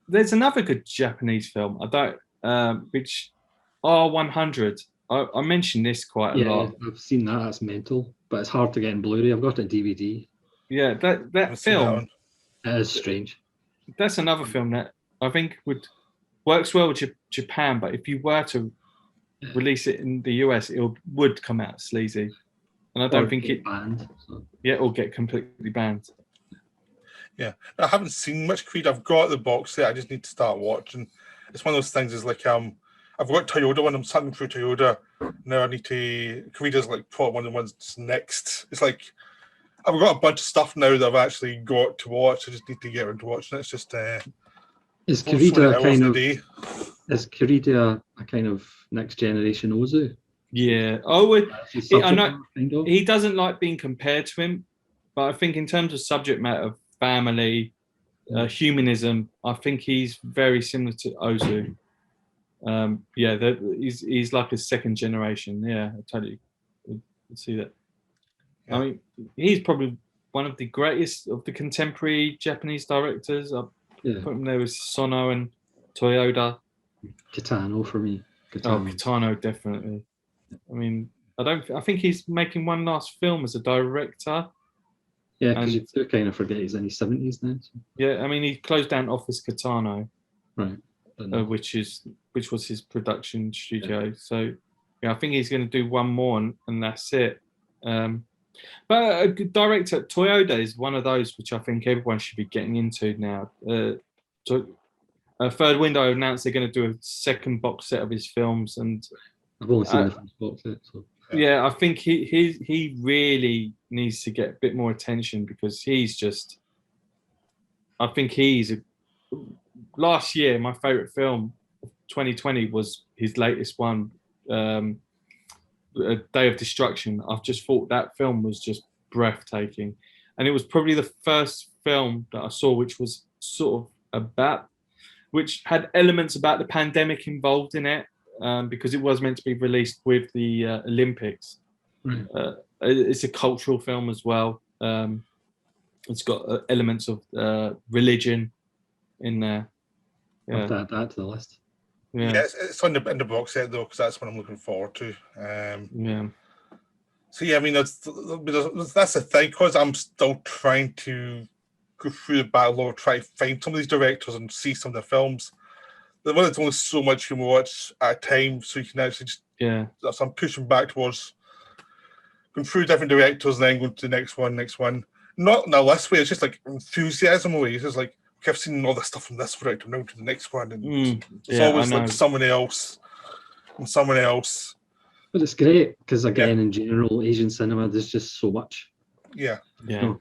There's another good Japanese film which R100. I mentioned this quite a lot. I've seen that. That's mental, but it's hard to get in Blu-ray. I've got it in DVD. Yeah, that film. It is strange. That's another film that I think works well with Japan, but if you were to release it in the US, it would come out sleazy, and I don't think it banned. So. Yeah, or get completely banned. Yeah, I haven't seen much Creed. I've got the box set. I just need to start watching. It's one of those things. Is like I've got Toyota one. I'm sitting through Toyota now. I need to. Korea's like probably one of the ones that's next. It's like I've got a bunch of stuff now that I've actually got to watch. I just need to get around to watching it. It's just Is so many Kurita hours kind in a of day. is Kurita a kind of next generation Ozu? Yeah. Oh, I know Kind of? he doesn't like being compared to him, but I think in terms of subject matter, family, humanism, I think he's very similar to Ozu. He's like a second generation. Yeah, I totally would see that. Yeah. I mean, he's probably one of the greatest of the contemporary Japanese directors. I Yeah, put him there with Sono and Toyoda. Kitano for me. Oh, Kitano. Kitano, definitely. I mean, I think he's making one last film as a director. Yeah, because you and- do kind of forget he's in his 70s now. So. Yeah, I mean, he closed down Office Kitano, Right. And, which was his production studio. So, yeah, I think he's going to do one more, and that's it. But a good director, Toyoda is one of those which I think everyone should be getting into now. Third Window announced they're going to do a second box set of his films, and I've only seen the first box set, so. yeah, I think he really needs to get a bit more attention because he's just. I think last year, my favorite film, 2020, was his latest one, A Day of Destruction. I've just thought that film was just breathtaking, and it was probably the first film that I saw which was sort of which had elements about the pandemic involved in it, because it was meant to be released with the Olympics. Right. It's a cultural film as well. It's got elements of religion in there. I'll Yeah, add that to the list. Yeah, yeah, it's in the box set though, because that's what I'm looking forward to. yeah. So yeah, I mean that's the thing, because I'm still trying to go through the backlog, try to find some of these directors and see some of the films. There's only so much you can watch at a time, so you can actually just. Yeah, So I'm pushing back towards going through different directors and then going to the next one. Not in a list way, it's just like enthusiasm way. It's just like, okay, I've seen all this stuff from this director, now to the next one, and it's always like someone else and someone else. But it's great because, again, in general, Asian cinema, there's just so much. Yeah. yeah.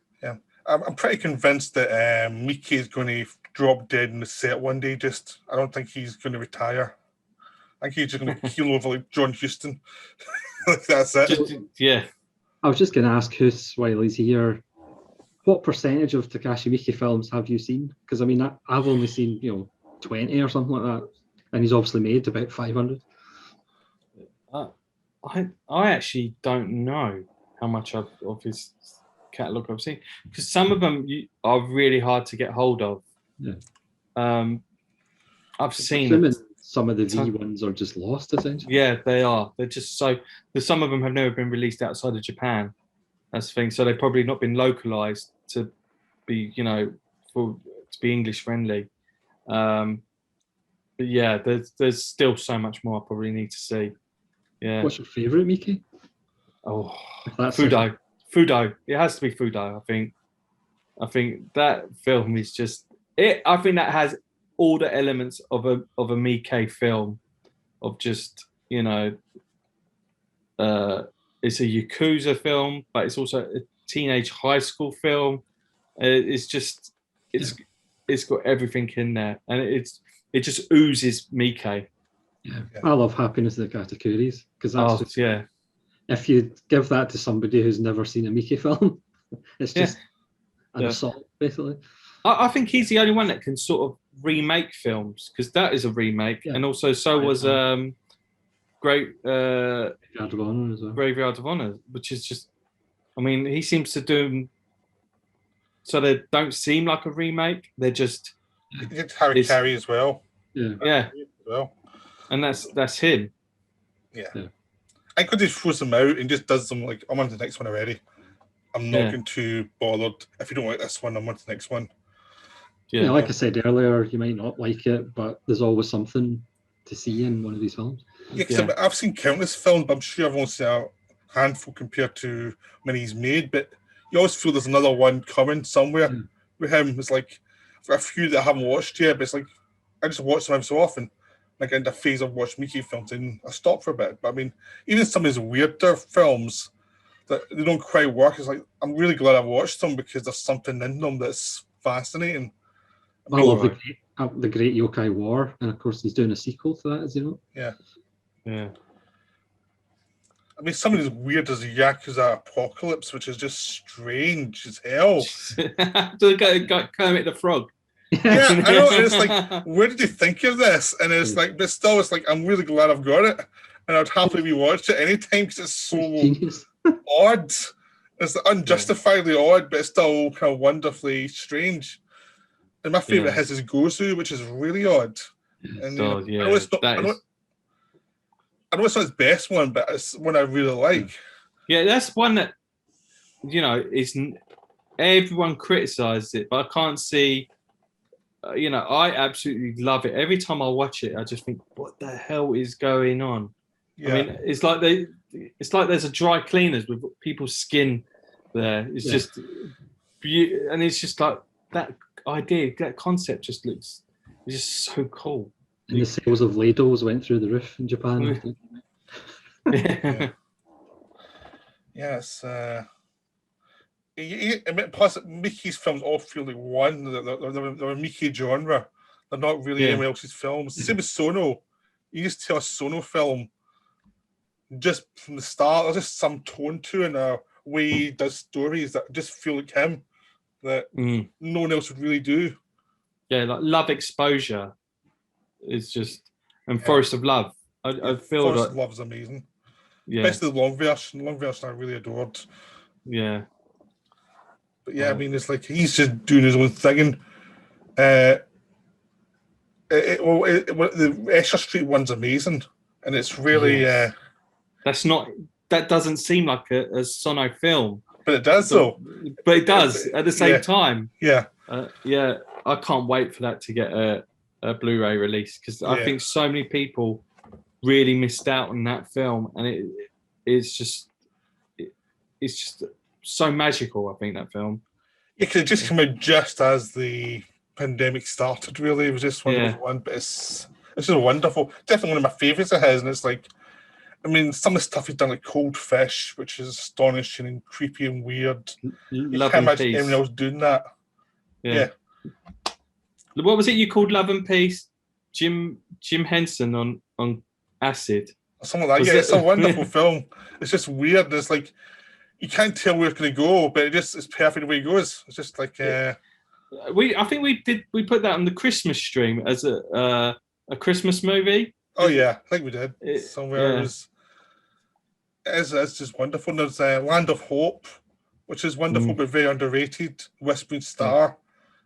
I'm pretty convinced that Miki is going to drop dead in the set one day. I don't think he's going to retire. I think he's just going to keel over like John Huston. That's it. Yeah. I was just going to ask Hus while he's here, what percentage of Takashi Miike films have you seen? Because I mean, I've only seen 20 or something like that, and he's obviously made about 500. I actually don't know how much of his catalogue I've seen, because some of them are really hard to get hold of. Yeah. I've seen some of the V ones are just lost, essentially. Yeah, they are. They're just so. Some of them have never been released outside of Japan. That's the thing. So they've probably not been localized to be, to be English friendly. But yeah, there's still so much more I probably need to see. Yeah. What's your favorite Miike? Oh, That's Fudo. Fudo. It has to be Fudo. I think that film is just it. I think that has all the elements of a Miike film, of just it's a Yakuza film, but it's also a teenage high school film. It's got everything in there, and it just oozes Miike. Yeah. I love Happiness at the Katakuris because that's if you give that to somebody who's never seen a Miike film, it's just an assault, basically. I think he's the only one that can sort of remake films, because that is a remake, and also was Graveyard of Honor as well. Graveyard of Honor, which is just, I mean, he seems to do so they don't seem like a remake. They're just. It's Harry Carey as well. Yeah. Well. And that's him. Yeah. I could just throws them out and just does them like, I'm on to the next one already. I'm not going to bothered. If you don't like this one, I'm on to the next one. Yeah, like I said earlier, you might not like it, but there's always something to see in one of these films. Yeah, because I've seen countless films, but I'm sure I've only seen a handful compared to many he's made. But you always feel there's another one coming somewhere with him. It's like a few that I haven't watched yet, but it's like I just watch them so often. like in the phase of watch Mickey films, and I stopped for a bit. But I mean, even some of these weirder films that they don't quite work, it's like I'm really glad I watched them because there's something in them that's fascinating. I love Right. the Great Yokai War, and of course he's doing a sequel to that, as you know. Yeah. Yeah. I mean, some of these weird as Yakuza Apocalypse, which is just strange as hell. So go Kermit the Frog. Yeah, I know. And it's like, where did you think of this? And it's like, but still, it's like, I'm really glad I've got it. And I'd happily rewatch it anytime because it's so Genius. odd. It's unjustifiably odd, but it's still kind of wonderfully strange. And my favorite Yeah. is Gozu, which is really odd. And Oh, I yeah, know it's not, that is- I know it's not his best one, but it's one I really like. Yeah, that's one that everyone criticized it, but I can't see. I absolutely love it. Every time I watch it, I just think, what the hell is going on? Yeah. I mean, it's like there's a dry cleaners with people's skin there. It's just, and it's just like that idea, that concept just looks, it's just so cool. And the sales of ladles went through the roof in Japan. Yeah. Yes. Plus, Mickey's films all feel like one. They're a Mickey genre. They're not really anyone else's films. Same as Sono. You just tell a Sono film just from the start. There's just some tone to it and a way he does stories that just feel like him that no one else would really do. Yeah, like Love Exposure is just, and Forest of Love. I feel Forest like of Love's amazing. yeah, Especially the long version. Long version I really adored. yeah. But yeah, I mean, it's like he's just doing his own thing. And the Escher Street one's amazing, and it's really. That doesn't seem like a Sono film, But it does though. but it does at the same time. Yeah. I can't wait for that to get a Blu-ray release because I think so many people really missed out on that film, and it's just so magical. I think that film. Yeah, because it just came out just as the pandemic started. Really, it was just one of those ones. But it's just wonderful. Definitely one of my favorites of his, and it's like, I mean, some of the stuff he's done, like Cold Fish, which is astonishing and creepy and weird. Love can't and imagine Peace. anyone else doing that. Yeah. What was it you called Love and Peace? Jim Henson on acid. Something like that. It's a wonderful film. It's just weird. It's like you can't tell where it's going to go, but it's perfect the way it goes. It's just like I think we put that on the Christmas stream as a Christmas movie. Oh yeah, I think we did. Somewhere it's just wonderful. And there's Land of Hope, which is wonderful but very underrated. Whispering Star,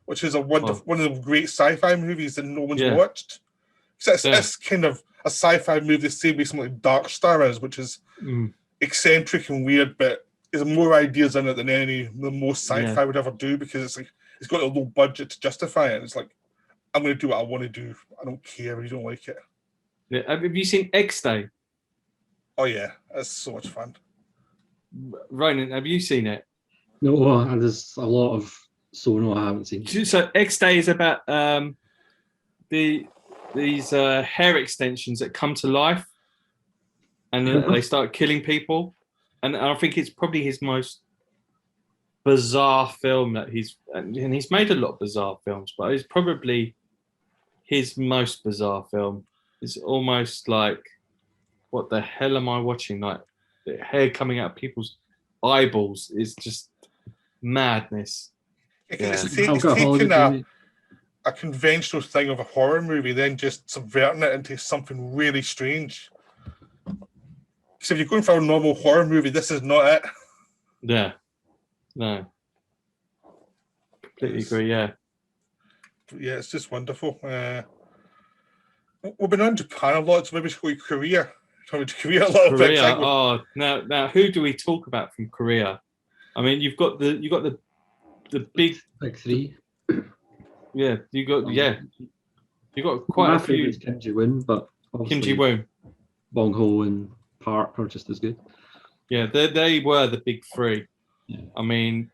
which is one of the great sci-fi movies that no one's watched. It's kind of a sci-fi movie the same way something like Dark Star is, which is eccentric and weird, but there's more ideas in it than the most sci-fi would ever do because it's like it's got a low budget to justify it. It's like I'm going to do what I want to do. I don't care if you don't like it. Yeah. Have you seen X-Day? Oh yeah, that's so much fun. Ronan, have you seen it? No, there's a lot of Sono I haven't seen. So X-Day is about these hair extensions that come to life and they start killing people. And I think it's probably his most bizarre film that he's made a lot of bizarre films, but it's probably his most bizarre film. It's almost like, what the hell am I watching? Like the hair coming out of people's eyeballs is just madness. It's taking a conventional thing of a horror movie, then just subverting it into something really strange. So if you're going for a normal horror movie, this is not it. Yeah. No. Completely agree, yeah. Yeah, it's just wonderful. We've been on Japan a lot, so maybe we should go to Korea. Korea a little bit. Oh, now who do we talk about from Korea? I mean, you've got the big three. Yeah, you got quite a few. Kim Ji-woon, but Kim Ji-woon, Bong Ho, and Park are just as good. Yeah, they were the big three. Yeah. I mean,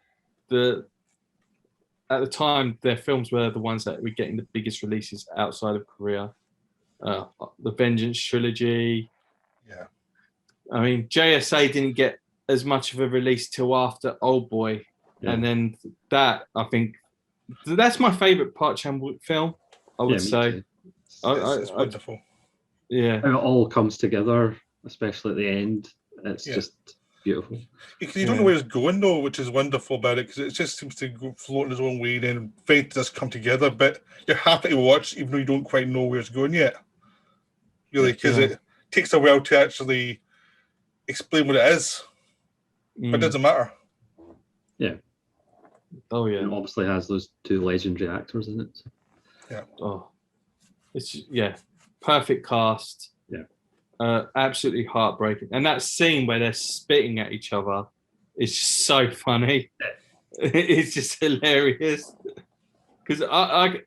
at the time, their films were the ones that were getting the biggest releases outside of Korea. the Vengeance trilogy. Yeah. I mean, JSA didn't get as much of a release till after Old Boy, and then that, I think that's my favorite Park Chan-wook film. I would me say. too. It's wonderful. Yeah. How it all comes together, especially at the end. It's just beautiful. Because you don't know where it's going though, which is wonderful about it. Because it just seems to go floating its own way, and then eventually does come together. But you're happy to watch, even though you don't quite know where it's going yet. Really, because it takes a while to actually explain what it is, but it doesn't matter. Yeah. Oh yeah. And it obviously has those two legendary actors in it. Yeah. Oh, it's perfect cast. Yeah. Absolutely heartbreaking, and that scene where they're spitting at each other is just so funny. It's just hilarious because I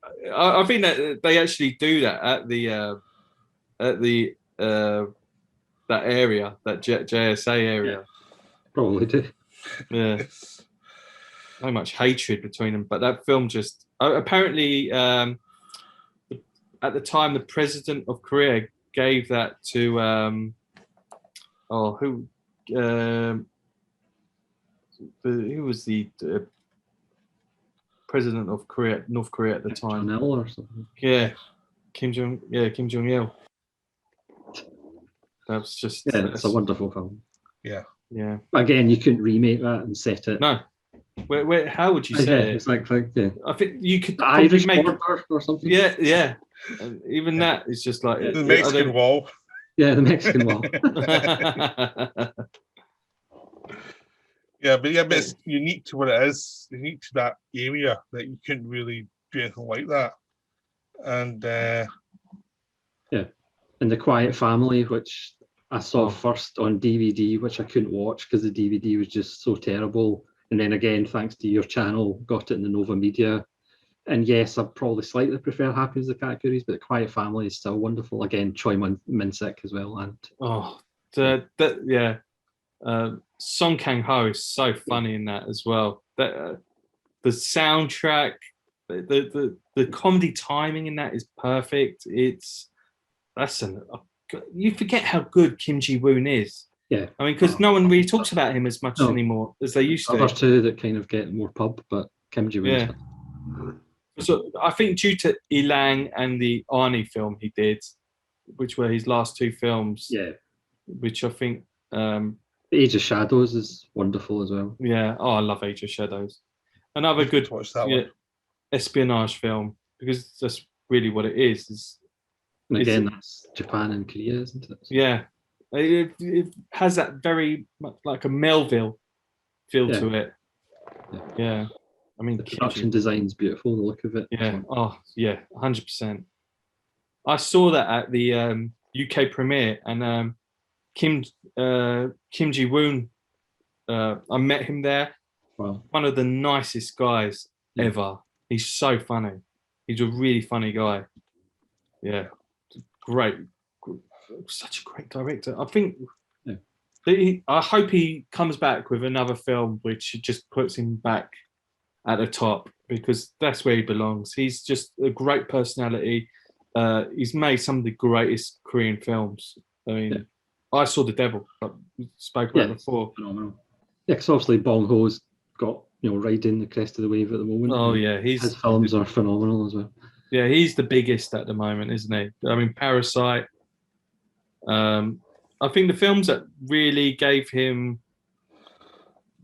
think that they actually do that at the that area, that JSA area. Yeah, probably do. Yeah. So much hatred between them, but that film just apparently at the time the president of Korea gave that to who was the president of North Korea at the time? John L or something. Yeah, Kim Jong Il. That's just it's a wonderful film. Yeah. Yeah. Again, you couldn't remake that and set it. No. Where how would you say it? Exactly. Yeah. I think you could The Irish make border or something. Yeah. And even that is just like The Mexican wall. Yeah, the Mexican wall. but it's unique to what it is, unique to that area that you couldn't really do anything like that. And and The Quiet Family, which I saw first on DVD, which I couldn't watch because the DVD was just so terrible. And then again, thanks to your channel, got it in the Nova Media. And yes, I probably slightly prefer Happy as the Categories, but The Quiet Family is still wonderful. Again, Choi Min-sik as well. And Song Kang-ho is so funny in that as well. The soundtrack, the comedy timing in that is perfect. You forget how good Kim Ji-woon is. Yeah. I mean, because no one really talks about him as much anymore as they used to. There's two that kind of get more pub, but Kim Ji-woon. Yeah. So I think due to Ilang and the Arnie film he did, which were his last two films. Yeah. Which I think The Age of Shadows is wonderful as well. Yeah. Oh, I love Age of Shadows. Another good espionage film, because that's really what it is. And again, that's Japan and Korea, isn't it? Yeah. It has that very much like a Melville feel to it. Yeah. I mean, the production design's beautiful, the look of it. Yeah. Oh, yeah, 100%. I saw that at the UK premiere, and Kim Ji-woon, I met him there. Wow. One of the nicest guys ever. He's so funny. He's a really funny guy. Yeah. Great. Such a great director. I think I hope he comes back with another film which just puts him back at the top, because that's where he belongs. He's just a great personality. He's made some of the greatest Korean films. I mean, I Saw the Devil, like we spoke about before. Phenomenal. Yeah, because obviously Bong Ho's got riding the crest of the wave at the moment. Oh yeah, his films are phenomenal as well. Yeah, he's the biggest at the moment, isn't he? I mean, Parasite. I think the films that really gave him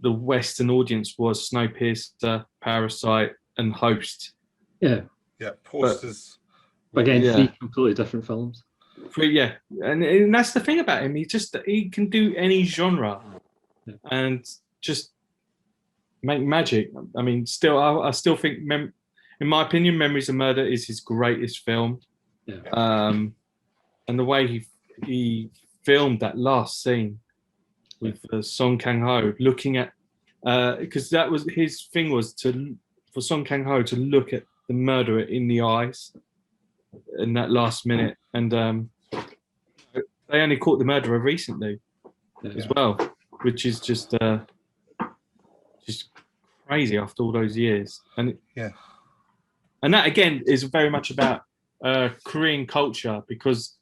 the Western audience was Snowpiercer, Parasite, and Host. Yeah, Host is. But again, three completely different films. Yeah, and that's the thing about him. He can do any genre, and just make magic. I mean, I still think, in my opinion, Memories of Murder is his greatest film. Yeah. And the way he filmed that last scene with Song Kang-ho, looking at, because that was his thing, was for Song Kang-ho to look at the murderer in the eyes in that last minute, and they only caught the murderer recently as well, which is just crazy after all those years. And that again is very much about Korean culture because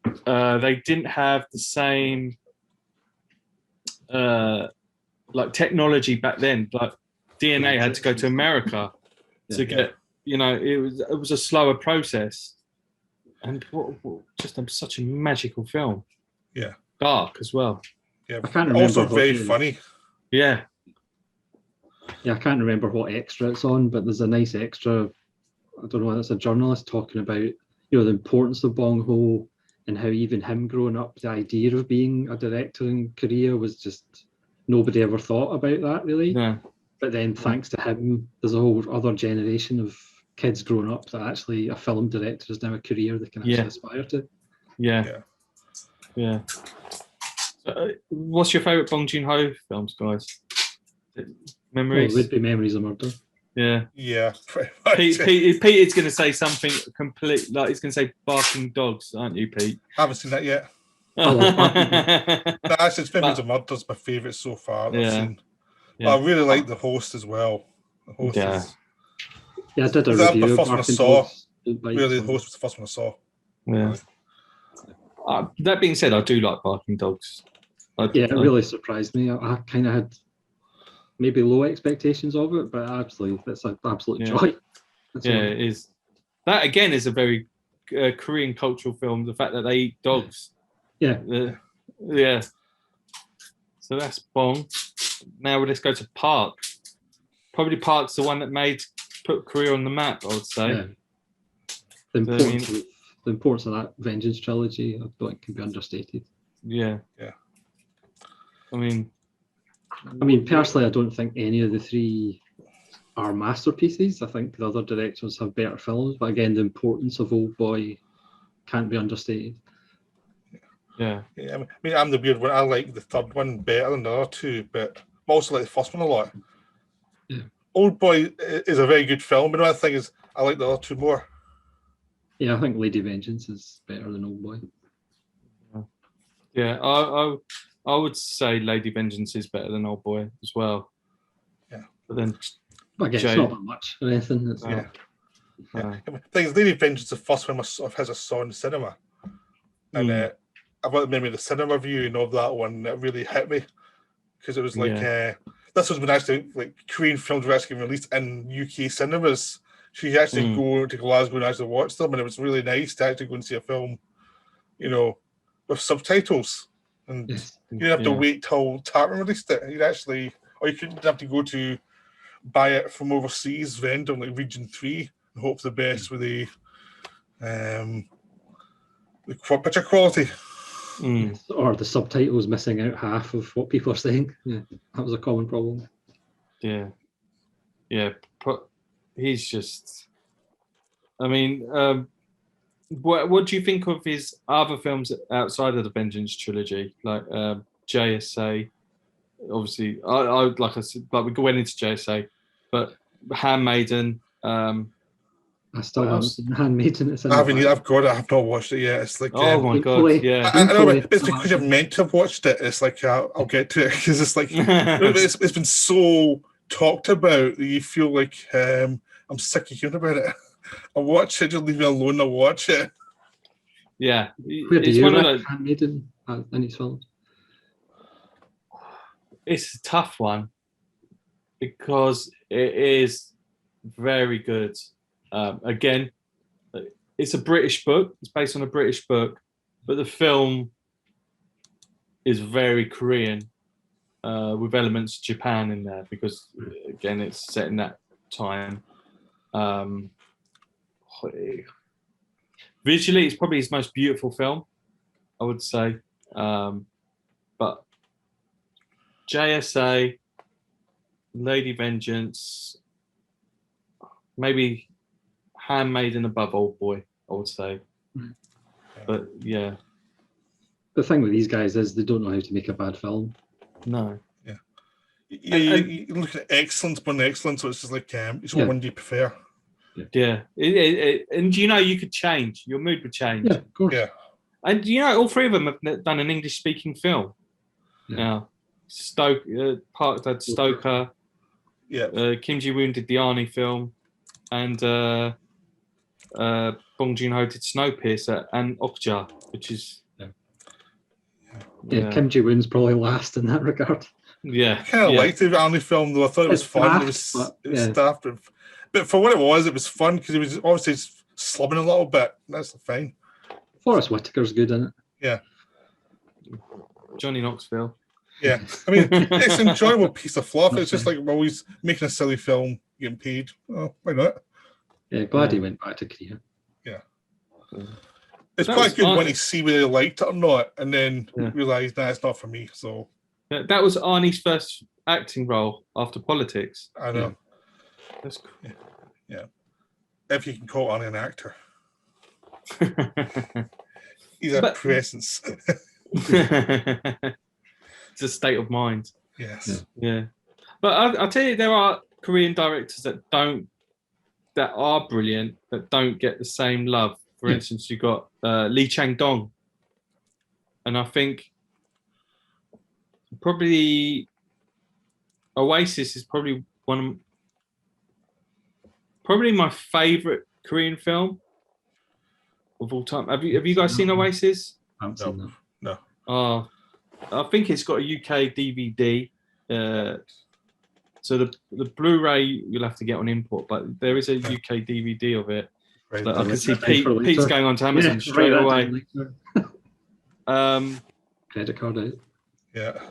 they didn't have the same like technology back then. Like DNA had to go to America to get, you know, it was a slower process, and just such a magical film. Yeah, dark as well. yeah. I can't remember. Also what very it is. funny. Yeah, Yeah, I can't remember what extra it's on, but there's a nice extra. I don't know. It's a journalist talking about, you know, the importance of Bong Ho and how even him growing up, the idea of being a director in Korea was just nobody ever thought about that really. no, But then thanks to him, there's a whole other generation of kids growing up that actually a film director is now a career they can actually aspire to. yeah. So, what's your favorite Bong Joon-ho films, guys? Memories? Well, it would be Memories of Murder. Yeah. Yeah, pretty much. Peter's going to say something complete, like he's going to say Barking Dogs, aren't you, Pete? Haven't seen that yet. No, actually, it's Memories of Murder's my favourite so far that I've seen. Yeah. I really like The Host as well. The Host is... Yeah, I did a That was review the of first one I Barking saw. Dogs. Really, The Host was the first one I saw. Yeah. That being said, I do like Barking Dogs. It really surprised me. I kind of had maybe low expectations of it, but absolutely, it's an absolute joy. It is. That again is a very Korean cultural film. The fact that they eat dogs. Yeah. Yeah. So that's Bong. Now let's go to Park. Probably Park's the one that put Korea on the map, I would say. Yeah. The importance of that Vengeance trilogy, I don't think can be understated. Yeah. I mean, personally, I don't think any of the three are masterpieces. I think the other directors have better films, but again, the importance of Old Boy can't be understated. Yeah. I mean, I'm the weird one. I like the third one better than the other two, but I also like the first one a lot. Yeah. Old Boy is a very good film, but another thing is I like the other two more. Yeah, I think Lady Vengeance is better than Old Boy. Yeah, I would say Lady Vengeance is better than Old Boy as well. Yeah. But again, it's not that much or anything. It's yeah. The thing is, Lady Vengeance, the first one of his I saw in the cinema. And I've got the memory of the cinema view and of that one that really hit me. Because it was like, this was when actually like Korean films were actually released in UK cinemas. So you actually go to Glasgow and actually watch them, and it was really nice to actually go and see a film, you know, with subtitles. And you didn't have to wait till Tartan released it. You'd actually, or you couldn't have to go to buy it from overseas vendor like Region 3 and hope for the best with the picture quality. Or the subtitles missing out half of what people are saying. Yeah, that was a common problem. Yeah. He's just. I mean, what do you think of his other films outside of the Vengeance trilogy, like JSA? Obviously, I like I said, like we went into JSA, but Handmaiden. I still haven't seen Handmaiden. I've got it. I've not watched it yet. It's like, oh my god, yeah. I know, but it's because you're meant to have watched it. It's like I'll get to it because it's like it's been so talked about that you feel like I'm sick of hearing about it. I'll watch it. Just leave me alone. I'll watch it. Yeah, where do you rank Handmaiden in his films? It's a tough one because it is very good. Again, it's a British book. It's based on a British book, but the film is very Korean with elements of Japan in there because, again, it's set in that time. Visually, it's probably his most beautiful film, I would say. But JSA, Lady Vengeance, maybe Handmaiden above Old Boy, I would say. But yeah. The thing with these guys is they don't know how to make a bad film. No. Yeah. You look at excellence, but excellence, so it's just like, it's one do you prefer? Yeah. And you know, you could change. Your mood would change. Yeah, of course. Yeah. And you know, all three of them have done an English-speaking film. Now, Park did Stoker. Yeah. Kim Ji-woon did the Arnie film, and Bong Joon-ho did Snowpiercer and Okja, which is Yeah, Kim Ji-woon's probably last in that regard. yeah. I kind of liked the Arnie film though. I thought it was It's fun. daft, It was yeah. daft, but for what it was fun because he was obviously slumming a little bit. That's fine. Forrest Whitaker's good in it. Johnny Knoxville. Yeah, I mean, it's an enjoyable piece of fluff. It's just like we're always making a silly film, getting paid. Oh, why not? Yeah, glad he went back to Korea. It's That quite was good fun. when you see whether they liked it or not, and then Yeah. realise that it's not for me. So Yeah, that was Arnie's first acting role after Politics. I know That's cool. if you can call Arnie an actor, he's a But- presence. It's a state of mind. Yes. Yeah, but I'll tell you, there are Korean directors that are brilliant that don't get the same love. For Yeah. instance, you got Lee Chang-dong, and I think probably Oasis is probably my favorite Korean film of all time. Have you guys seen Oasis? I haven't seen that. Oh, I think it's got a UK DVD. So the Blu-ray you'll have to get on import, but there is a UK DVD of it. Right. But I can see Pay for Pete's later. going on to Amazon straight write that away. down later. Um, Credit card out. Yeah.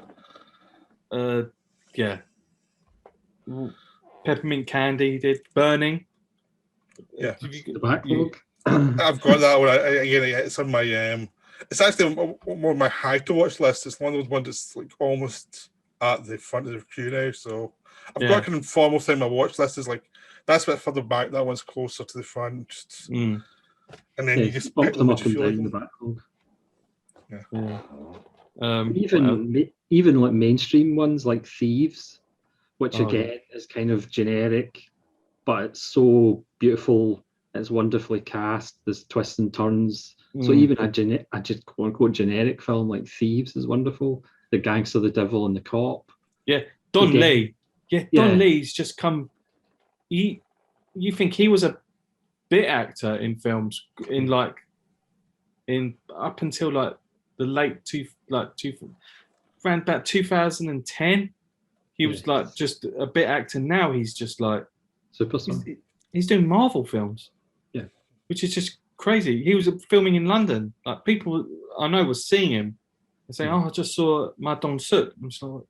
yeah. Peppermint Candy did Burning. Yeah. The backlog. I've got that one. Again, it's on my. It's actually more of my high to watch list. It's one of those ones that's like almost at the front of the queue now. So I've got an informal thing. My watch list is like that's a bit further back. That one's closer to the front. Mm, And then Yeah, you just bump pick them what up you and feel down like. the backlog. yeah. Even like mainstream ones like Thieves, which Oh, again is kind of generic, but it's so beautiful. It's wonderfully cast. There's twists and turns. So Mm. even a just quote unquote generic film like Thieves is wonderful. The Gangster, the Devil, and the Cop. Don Again. Lee. Don Yeah. Lee's just come. You think he was a bit actor in films in up until like the late around about 2010. He was Yeah. like just a bit actor. Now he's just like Superstar. he's doing Marvel films. Yeah. Which is just crazy. He was filming in London. Like people I know was seeing him and saying, "Oh, I just saw Ma Dong-seok." I'm just like,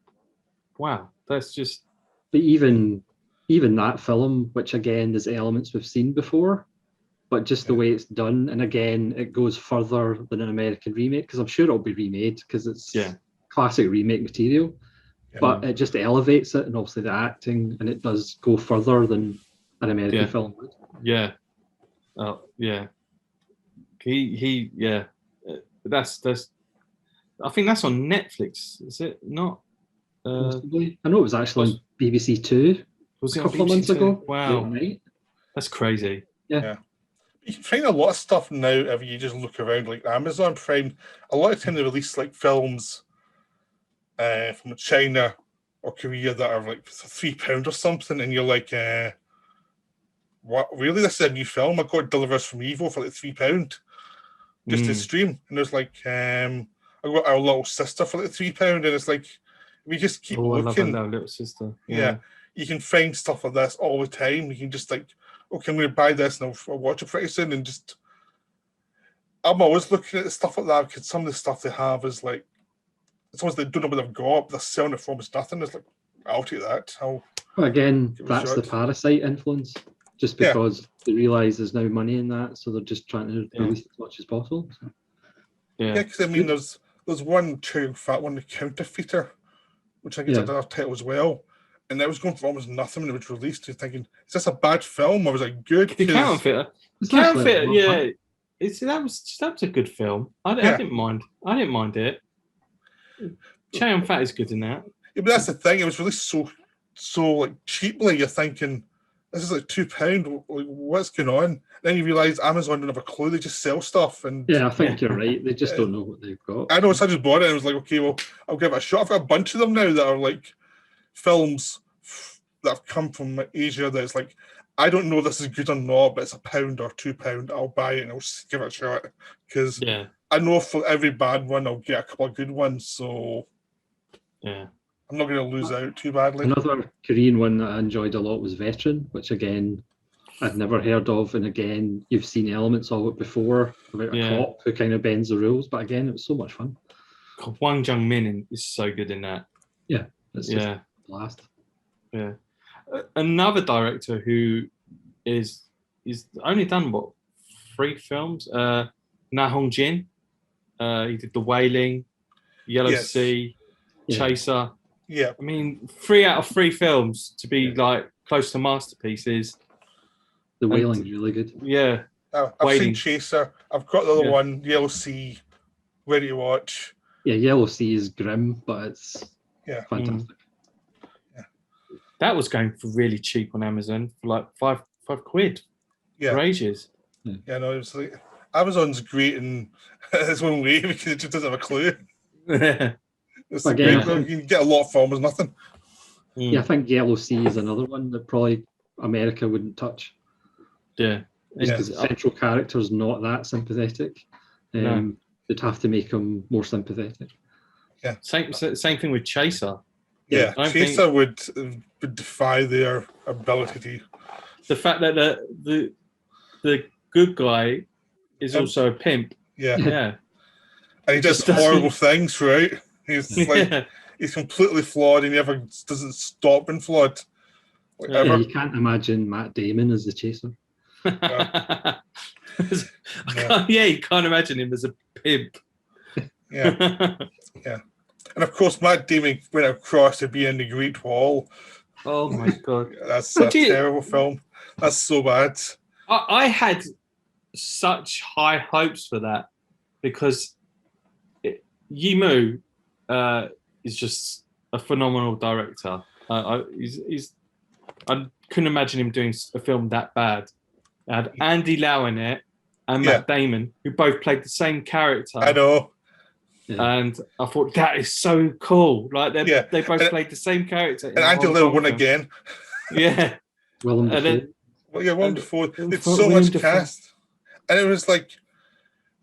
wow, that's just But even that film, which again there's elements we've seen before, but just the way it's done, and again it goes further than an American remake because I'm sure it'll be remade because it's classic remake material. Yeah. But it just elevates it, and obviously the acting, and it does go further than an American Yeah. film would. yeah. Oh yeah. He that's I think that's on Netflix, is it not? Possibly. I know it was actually on BBC Two Was a it on couple of BBC months Two? ago. Wow, late night. that's crazy. You can find a lot of stuff now if you just look around, like Amazon Prime. A lot of time they release like films from China or Korea that are like £3 or something, and you're like, what? Really? This is a new film? I got Delivers from Evil for like £3 just to stream, and there's like, I got Our Little Sister for like £3, and it's like, we just keep I love looking. that little sister. Yeah, you can find stuff like this all the time. You can just like, okay, I'm going to buy this and I'll watch it pretty soon. And just, I'm always looking at the stuff like that because some of the stuff they have is like, it's almost they don't know what they've got. They're selling it for almost nothing. It's like, I'll take that. Well, again, Give it a that's the shot. Parasite influence. Just because they realise there's now money in that, so they're just trying to release as much as possible. So. Yeah, because I mean, there's one fat one, The Counterfeiter, which I think is another title as well. And that was going for almost nothing when it was released. You're thinking, is this a bad film or was it good? The Counterfeiter. It's Counterfeiter, actually a lot of yeah. That was a good film. I didn't mind. I didn't mind it. Chow Fat is good in that. Yeah, but that's the thing. It was released so like cheaply. You're thinking, this is like £2. Like, what's going on? Then you realise Amazon don't have a clue. They just sell stuff. And I think you're right. They just don't know what they've got. I know. So I just bought it and I was like, okay, well, I'll give it a shot. I've got a bunch of them now that are like films that have come from Asia. That's like I don't know if this is good or not, but it's £1 or £2. I'll buy it and I'll just give it a shot because Yeah, I know for every bad one, I'll get a couple of good ones. So yeah. I'm not going to lose out too badly. Another Korean one that I enjoyed a lot was Veteran, which again I'd never heard of, and again you've seen elements of it before about a Yeah. cop who kind of bends the rules, but again it was so much fun. God, Wang Jung-min is so good in that. It's just Yeah, a blast. yeah. Another director who is only done what 3 films. Na Hong Jin. He did The Wailing, Yellow Yes. Sea, Yeah. Chaser. Yeah, I mean, 3 out of 3 films to be Yeah. like close to masterpieces. The Wailing's really good. Yeah, I've Waiting. seen Chaser. I've got the other Yeah. one, Yellow Sea, ready to watch. Yeah, Yellow Sea is grim, but it's Yeah. fantastic. that was going for really cheap on Amazon for like five quid for Yeah, ages. yeah. No, it was like Amazon's great in its own way because it just doesn't have a clue. It's Again, great. You can get a lot of films, nothing. Yeah, I think Yellow Sea is another one that probably America wouldn't touch. Yeah. Because the central character's not that sympathetic. No. They'd have to make him more sympathetic. Same thing with Chaser. Yeah, I Chaser would defy their ability to. The fact that the good guy is also a pimp. Yeah, Yeah. and he does Just doesn't- horrible things throughout. He's like Yeah. he's completely flawed, and he never doesn't stop being flawed. Like, Yeah, Yeah, ever. you can't imagine Matt Damon as the chaser. You can't imagine him as a pimp. Yeah, and of course Matt Damon went across to be in the Great Wall. Oh my god. That's But a you- terrible film. That's so bad. I had such high hopes for that because Yimou is just a phenomenal director. I couldn't imagine him doing a film that bad. It had Andy Lau in it and Matt Damon, who both played the same character. I know. And I thought that is so cool. Like they both played the same character. And Andy Lau won again. Yeah. Willem And Dafoe. then- Well, yeah, one before. It's so Willem much Dafoe. cast, and it was like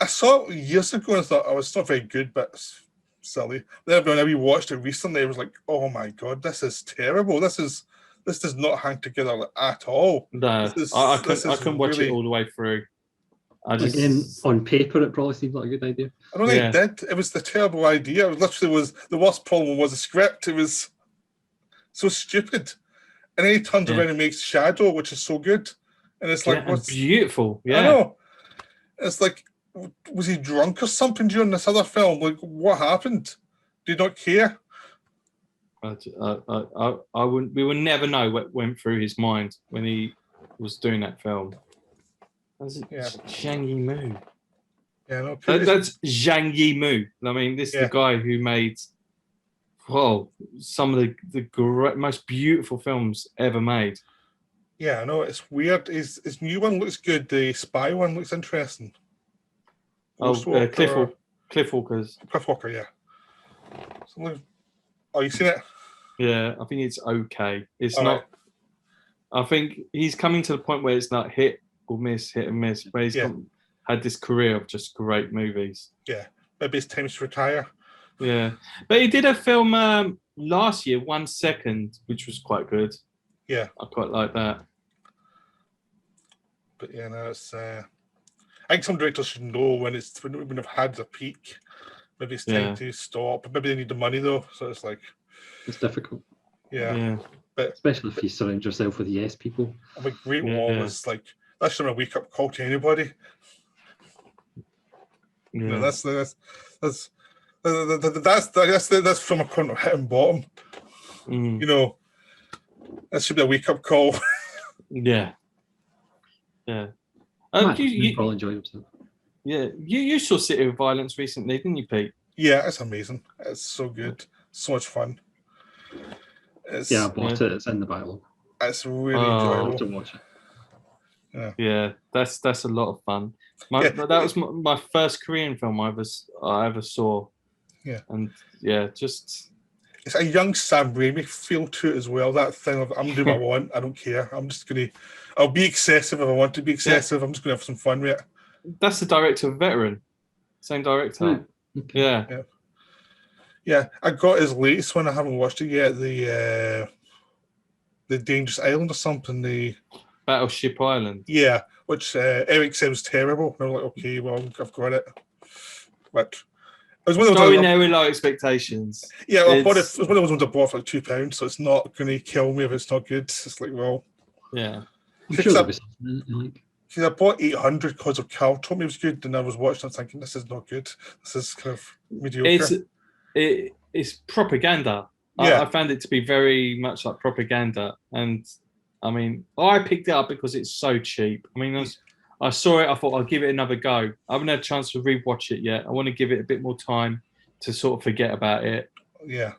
I saw it years ago and I thought, oh, it's not very good, but it's silly. Then when I watched it recently, I was like, oh my god, this is terrible. This does not hang together at all. No, This is- I this couldn't is watch really- it all the way through. I just Again, on paper, it probably seems like a good idea. I don't think it did. It was the terrible idea. It literally was the worst problem was the script. It was so stupid. And then he turns around and makes Shadow, which is so good. And it's like, and what's beautiful. Yeah. I know. It's like, was he drunk or something during this other film? Like, what happened? Did he not care? I wouldn't. We will never know what went through his mind when he was doing that film. That's Zhang Yimou. Yeah, no. That's Zhang Yimou. I mean, this is the guy who made, some of the great, most beautiful films ever made. Yeah, I know. It's weird. His new one looks good. The spy one looks interesting. Cliff Walker's. Cliff Walker, yeah. So, you seen it? Yeah, I think it's okay. It's All not. right. I think he's coming to the point where it's not hit and miss. Where he's had this career of just great movies. Yeah, maybe it's time to retire. Yeah, but he did a film last year, 1 Second, which was quite good. Yeah, I quite like that. But yeah, no, it's. I think some directors should know when they've had the peak. Maybe it's time to stop. Maybe they need the money though, so it's like. It's difficult. Yeah. But especially if you surround yourself with yes people. A Great Wall is like that's a wake up call to anybody. Yeah. You know, that's from a corner hit and bottom. You know, that should be a wake up call. Yeah. Yeah. You probably enjoyed himself. Yeah, you saw City of Violence recently, didn't you, Pete? Yeah, it's amazing. It's so good. So much fun. I bought it. It's in the Bible. It's really enjoyable to watch it. Yeah, that's a lot of fun. That was my first Korean film I ever saw. Yeah, and just it's a young Sam Raimi feel to it as well. That thing of I'm doing what I want. I don't care. I'll be excessive if I want to be excessive. I'm just gonna have some fun with it. That's the director of Veteran, same director. Right. Okay. Yeah. Yeah, I got his latest one. I haven't watched it yet. The Dangerous Island or something. Battleship Island. Yeah, which Eric said was terrible. And I was like, okay, well, I've got it. But it was one of those. Go in there with low expectations. Yeah, it was one of those ones I bought for like £2, so it's not going to kill me if it's not good. It's like, well, Yeah. I'm sure there'll be something in it you like. I bought 800 because of Cal told me it was good, and I was watching it thinking, this is not good. This is kind of mediocre. It's propaganda. Yeah. I found it to be very much like propaganda, and I mean, I picked it up because it's so cheap. I mean, I saw it. I thought I'll give it another go. I haven't had a chance to rewatch it yet. I want to give it a bit more time to sort of forget about it. Yeah.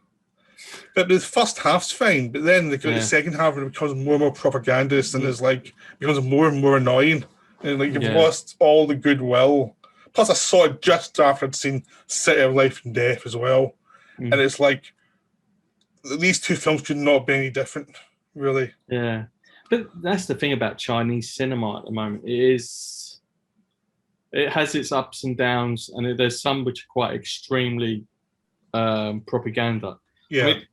But the first half's fine, but then the second half it becomes more and more propagandist, and it's like becomes more and more annoying, and like you've lost all the goodwill. Plus, I saw it just after I'd seen City of Life and Death as well, and it's like these two films could not be any different, really. Yeah, but that's the thing about Chinese cinema at the moment. It has its ups and downs, and there's some which are quite extremely propaganda. Yeah. I mean,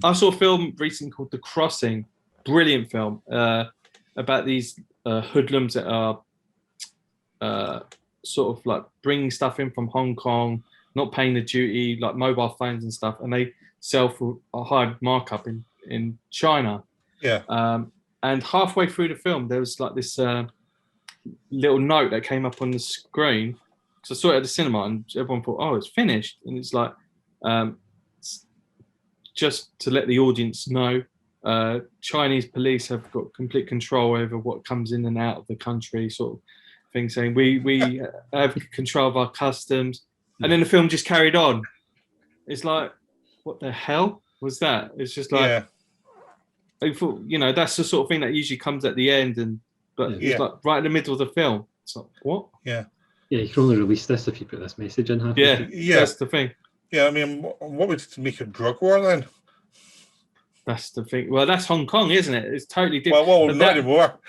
I saw a film recently called The Crossing, brilliant film, about these hoodlums that are sort of like bringing stuff in from Hong Kong, not paying the duty, like mobile phones and stuff, and they sell for a high markup in China. Yeah. And halfway through the film, there was like this little note that came up on the screen. So I saw it at the cinema, and everyone thought, "Oh, it's finished," and it's like. Just to let the audience know, Chinese police have got complete control over what comes in and out of the country, sort of thing, saying we have control of our customs. And then the film just carried on. It's like, what the hell was that? It's just like, I thought, that's the sort of thing that usually comes at the end, but it's like right in the middle of the film. It's like, what? Yeah. Yeah, you can only release this if you put this message in. Yeah, that's the thing. Yeah, I mean, what would it make a drug war then? That's the thing. Well, that's Hong Kong, isn't it? It's totally different. Well, not anymore.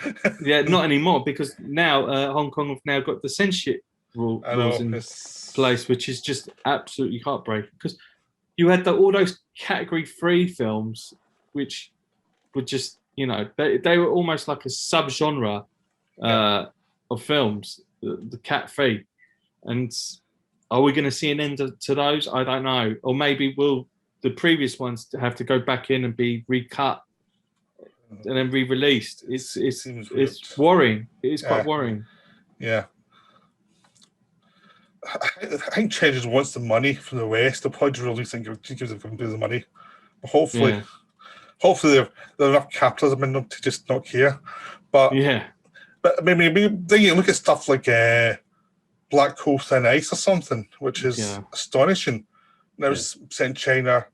Yeah, not anymore, because now Hong Kong have now got the censorship rules in place, which is just absolutely heartbreaking. Because you had all those Category 3 films, which were just, they were almost like a subgenre of films, the Cat 3. And are we going to see an end to those? I don't know. Or maybe will the previous ones have to go back in and be recut and then re-released? It's worrying. It is quite worrying. Yeah. I think China just wants the money from the West. They'll probably just release and give them the money. But hopefully they're enough capitalism in them to just not care. But but maybe then you look at stuff like Black Hole Thin Ice or something, which is astonishing. Now it's set in China,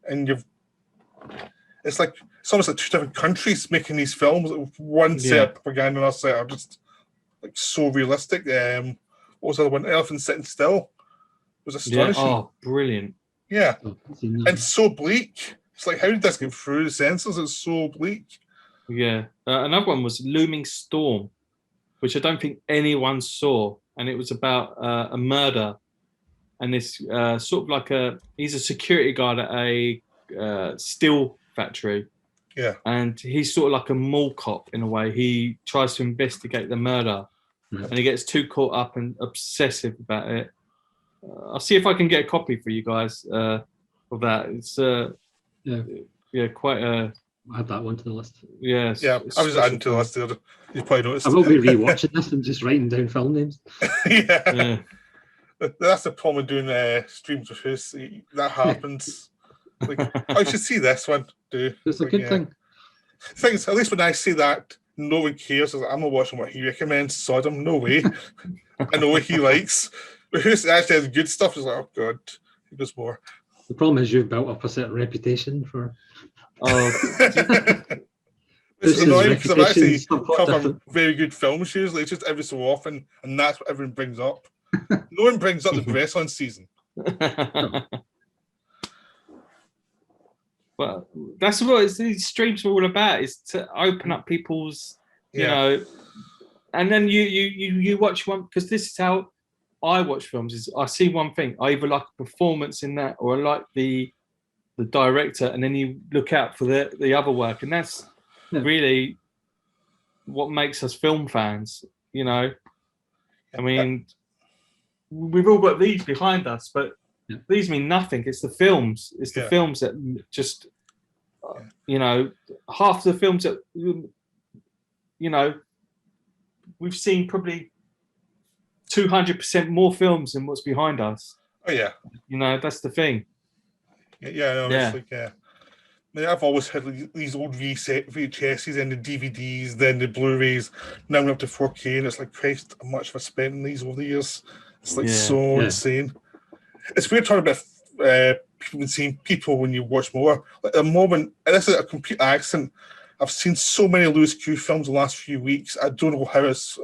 and it's almost like two different countries making these films. One set of propaganda and another set are just like so realistic. What was the other one? Elephant Sitting Still. It was astonishing. Yeah. Oh, brilliant. Yeah. And so bleak. It's like, how did this get through the censors? It's so bleak. Yeah. Another one was Looming Storm, which I don't think anyone saw. And it was about a murder. And this sort of like he's a security guard at a steel factory. Yeah. And he's sort of like a mall cop in a way. He tries to investigate the murder. And he gets too caught up and obsessive about it. I'll see if I can get a copy for you guys of that. It's quite a... Add that one to the list. Yes. Yeah, I was adding to the list. You probably noticed. I will be rewatching this and just writing down film names. Yeah. That's the problem with doing streams with us. That happens. Like, I should see this one. It's a good thing. Things, at least when I see that, no one cares. I'm not watching what he recommends. Sodom, no way. I know what he likes. But who's actually has good stuff is like, oh god, he does more. The problem is you've built up a certain reputation for. It's annoying because I've actually covered very good films usually. It's just every so often, and that's what everyone brings up. No one brings up the Bresson season. But that's what these streams are all about, is to open up people's, you know, and then you watch one, because this is how I watch films, is I see one thing, I either like a performance in that, or I like the director, and then you look out for the other work, and that's really what makes us film fans, you know. I mean, we've all got these behind us, but these mean nothing. It's the films. It's the films that just, you know, half the films that, you know, we've seen probably 200% more films than what's behind us. Oh yeah. You know, that's the thing. Yeah, no, it's like, I mean, I've always had these old VHSs and the DVDs, then the Blu-rays, now we're up to 4K, and it's like, Christ, how much have I spent on these over the years? It's like so insane. It's weird talking about people seeing people when you watch more. Like the moment, and this is a complete accident, I've seen so many Lewis Q films the last few weeks. I don't know how it's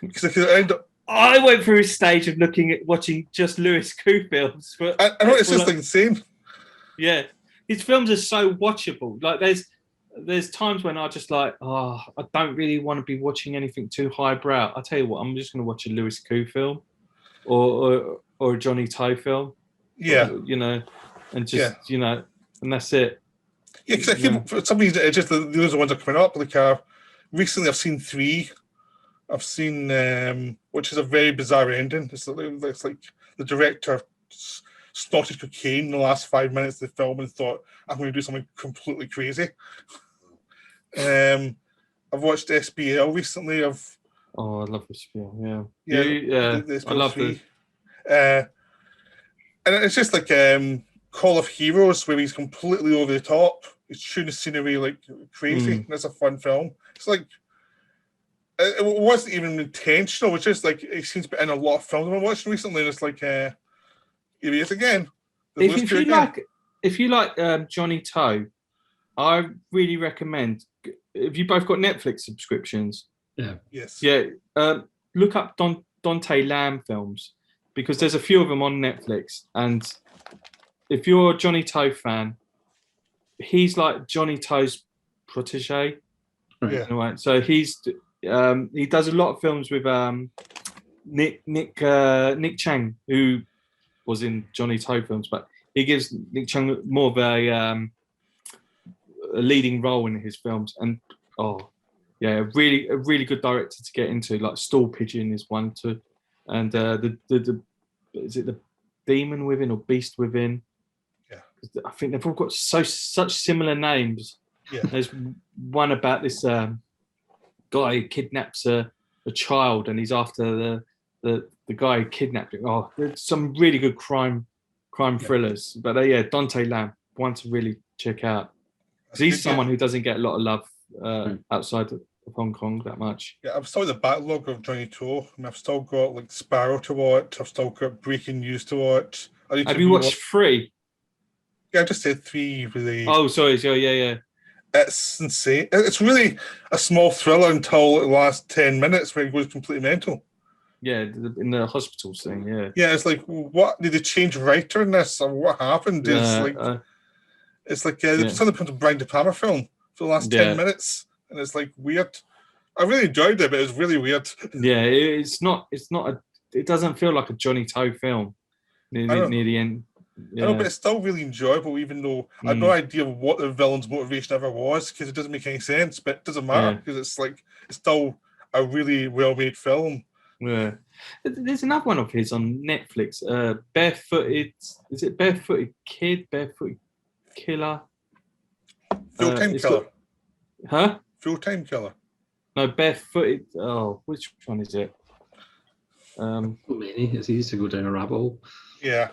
because I could end up. I went through a stage of watching just Lewis Q films. But I know it's just like insane. Yeah, his films are so watchable. Like there's times when I just like, I don't really want to be watching anything too highbrow. I tell you what, I'm just going to watch a Lewis Q film, or a Johnny Toe film. Yeah, or, you know, and just you know, and that's it. Yeah, because I keep for some reason it's just the other ones are coming up. Like recently, I've seen 3. I've seen which is a very bizarre ending. It's like the director snorted cocaine in the last 5 minutes of the film and thought, I'm going to do something completely crazy. I've watched SBL recently. I love SBL. The I love the. And it's just like Call of Heroes, where he's completely over the top. He's shooting the scenery like crazy. That's a fun film. It's like it wasn't even intentional. It's just like it seems to be in a lot of films I'm watching recently. And it's like here he is again. If you like Johnny Toe, I really recommend. If you both got Netflix subscriptions, look up Dante Lamb films, because there's a few of them on Netflix. And if you're a Johnny Toe fan, he's like Johnny Toe's protege. Right. So he does a lot of films with Nick Chang, who was in Johnny Toe films, but he gives Nick Chang more of a leading role in his films. And a really good director to get into. Like Stool Pigeon is one too, and is it the Demon Within or Beast Within? Yeah, I think they've all got such similar names. Yeah, there's one about this guy who kidnaps a child, and he's after the guy who kidnapped him. There's some really good crime thrillers. But Dante Lamb, one to really check out. He's someone who doesn't get a lot of love outside of Hong Kong that much. Yeah, I've still got the backlog of Johnny Toe. I mean, I've still got like Sparrow to watch. I've still got Breaking News to watch. Have you watched 3? Yeah, I just said 3 really. Oh, sorry. Yeah. It's insane. It's really a small thriller until the last 10 minutes where it goes completely mental. Yeah, in the hospital scene, Yeah, it's like, what? Did they change writer in this? Or what happened? It's like something to Brian De Palma film for the last 10 minutes. And it's like weird. I really enjoyed it, but it's really weird. Yeah, it doesn't feel like a Johnny Toe film near the end. Yeah. I know, but it's still really enjoyable, even though I have no idea what the villain's motivation ever was, because it doesn't make any sense. But it doesn't matter because it's still a really well-made film. Yeah, there's another one of his on Netflix. Barefooted. Is it Barefooted Kid? Barefooted Killer. Full-time Killer. Huh? Full-time Killer. No, Barefooted. Oh, which one is it? So many. It's easy to go down a rabbit hole. Yeah.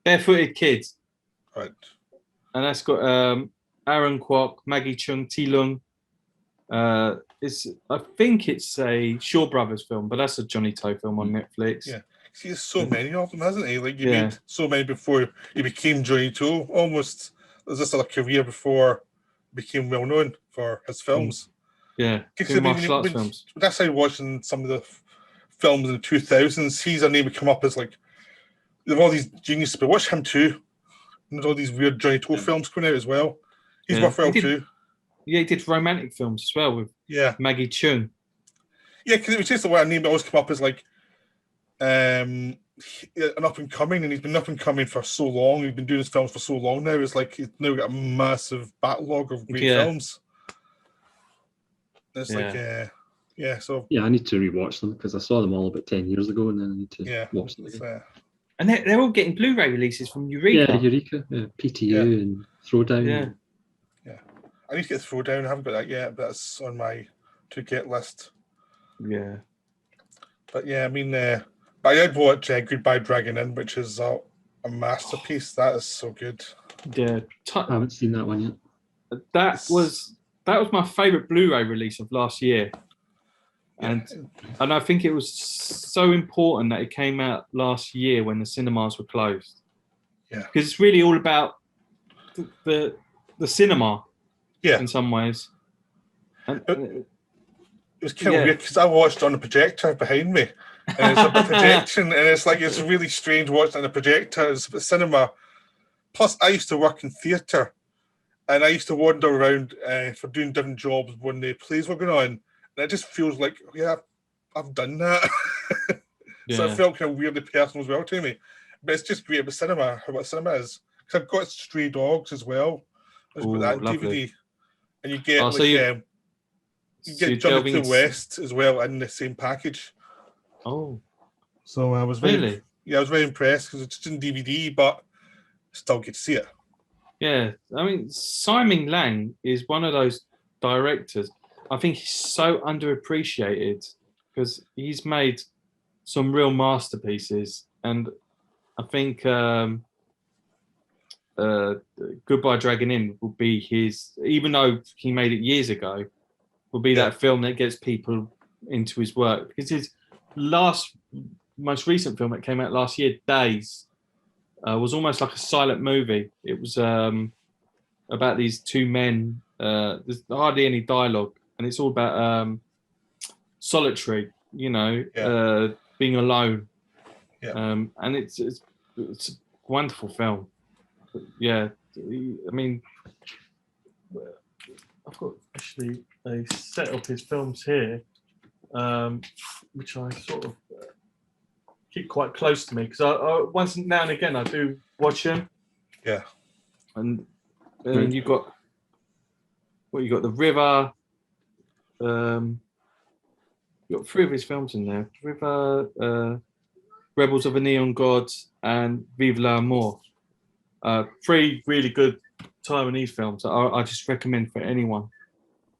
Barefooted Kids. Right. And that's got Aaron Kwok, Maggie Chung, T Lung. I think it's a Shaw Brothers film, but that's a Johnny Toe film on Netflix. Yeah. See, there's so many of them, hasn't he? Like, you made so many before you became Johnny Toe. Almost, there's this other career before he became well known for his films. Yeah, martial arts films. That's how watching some of the films in the 2000s, he's a name would come up as like, there are all these geniuses, but watch him too. And there's all these weird Johnny To films coming out as well. He's worthwhile too. Yeah, he did romantic films as well with Maggie Cheung. Yeah, because it was just the way a name that always come up as like an up and coming, and he's been up and coming for so long. He's been doing his films for so long now. It's like he's now got a massive backlog of great films. It's so I need to rewatch them because I saw them all about 10 years ago, and then I need to watch them again. And they're all getting Blu-ray releases from Eureka. Yeah, Eureka, PTU, and Throwdown. Yeah, I need to get Throwdown. I haven't got that yet, but that's on my to-get list. Yeah. But yeah, I mean, but I did watch Goodbye Dragon Inn, which is a masterpiece. That is so good. Yeah. I haven't seen that one yet. That was my favourite Blu-ray release of last year. And I think it was so important that it came out last year when the cinemas were closed. Yeah. Because it's really all about the cinema. Yeah. In some ways. It was kind of weird because I watched on a projector behind me. And it's a projection, and it's really strange watching on a projector. It's a cinema. Plus, I used to work in theatre, and I used to wander around for doing different jobs when the plays were going on. And it just feels like, I've done that. So it felt kind of weirdly personal as well to me. But it's just great about cinema, what cinema is. Because I've got Stray Dogs as well. I've got that DVD. And you get you get Johnny to the West as well in the same package. Oh. So I was very I was very impressed because it's just in DVD, but still get to see it. Yeah. I mean, Simon Lang is one of those directors. I think he's so underappreciated because he's made some real masterpieces, and I think Goodbye Dragon Inn will be his, even though he made it years ago, will be that film that gets people into his work. Because his most recent film that came out last year, Days, was almost like a silent movie. It was about these two men. There's hardly any dialogue. And it's all about solitary, being alone. Yeah. And it's a wonderful film. But yeah, I mean, I've got actually a set of his films here, which I sort of keep quite close to me because I once now and again I do watch him. Yeah. And you've got The River. You've got 3 of his films in there: River, Rebels of the Neon Gods, and Vive l'Amour. 3 really good Taiwanese films that I just recommend for anyone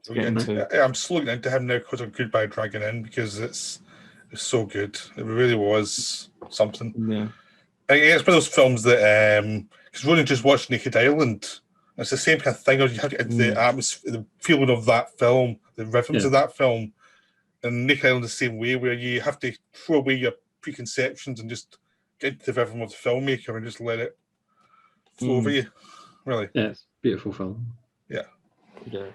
to get into. I'm slowly into him now because of Goodbye Dragon Inn because it's so good. It really was something. Yeah. It's one of those films that because we're only just watched Naked Island. It's the same kind of thing. You have to get into the atmosphere, the feeling of that film, the rhythms of that film. And Naked Island the same way, where you have to throw away your preconceptions and just get into the rhythm of the filmmaker and just let it flow over you. Really. Yeah, it's a beautiful film. Yeah. Yeah.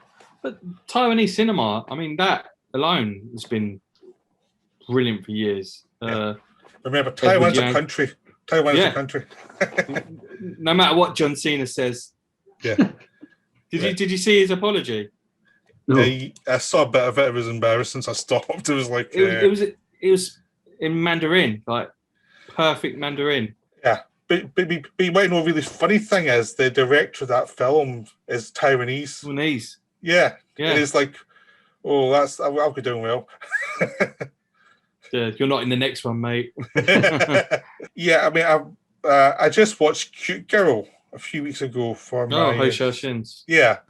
But Taiwanese cinema, I mean, that alone has been brilliant for years. Remember, Taiwan's a country. Taiwan is a country. No matter what John Cena says. Yeah. Did you see his apology? No. I saw a bit of it. It was embarrassing. So I stopped. It was like it was in Mandarin, like perfect Mandarin. Yeah, but you might know. Really funny thing is the director of that film is Taiwanese. Taiwanese. Yeah. And it's like, I'll be doing well. Yeah, you're not in the next one, mate. Yeah, I mean, I just watched Cute Girl a few weeks ago for my. Hou Xiaoxin's. Yeah,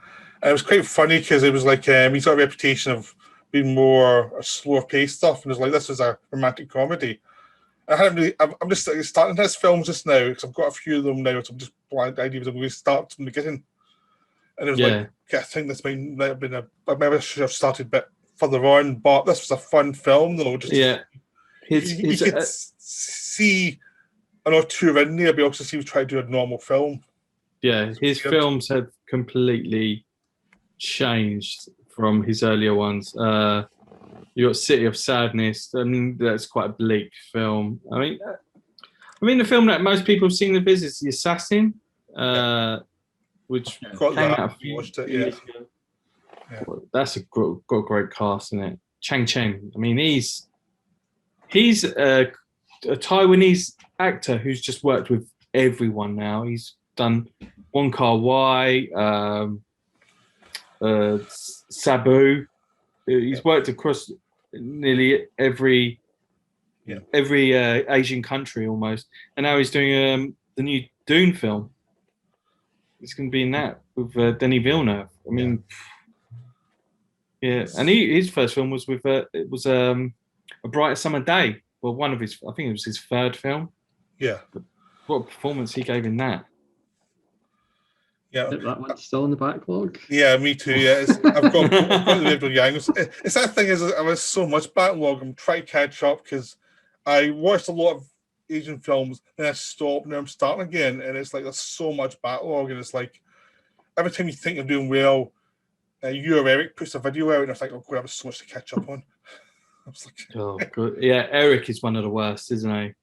and it was quite funny because it was like he's got a reputation of being more slower paced stuff, and it was like this was a romantic comedy. I'm just starting his films just now because I've got a few of them now, so I'm just blind ideas. I'm going to start from the beginning, and it was like I think this might have been I maybe I should have started a bit further on, but this was a fun film though. Just you could see an or two in there, but also see he was trying to do a normal film. Yeah, his films have completely changed from his earlier ones. You got City of Sadness, and that's quite a bleak film. The film that most people have seen the visit is The Assassin, which Got came that. out a few Watched it, years yeah. ago. Yeah. That's got a great cast in it. Chang Cheng. I mean, he's a Taiwanese actor who's just worked with everyone now. He's done Wong Kar-wai, Sabu. He's worked across nearly every Asian country almost, and now he's doing the new Dune film. He's going to be in that with Denis Villeneuve. I mean, yeah. And his first film was with A Brighter Summer Day. Well, I think it was his third film. Yeah. What a performance he gave in that. Yeah. That one's still in the backlog. Yeah, me too. Yeah, I've got the Edward Yang. It's that thing is I was so much backlog. I'm trying to catch up because I watched a lot of Asian films and I stopped and now I'm starting again, and it's like there's so much backlog, and it's like every time you think you're doing well, you or Eric puts a video out, and it's like, oh god, I have so much to catch up on. I was like, oh, good. Yeah, Eric is one of the worst, isn't he?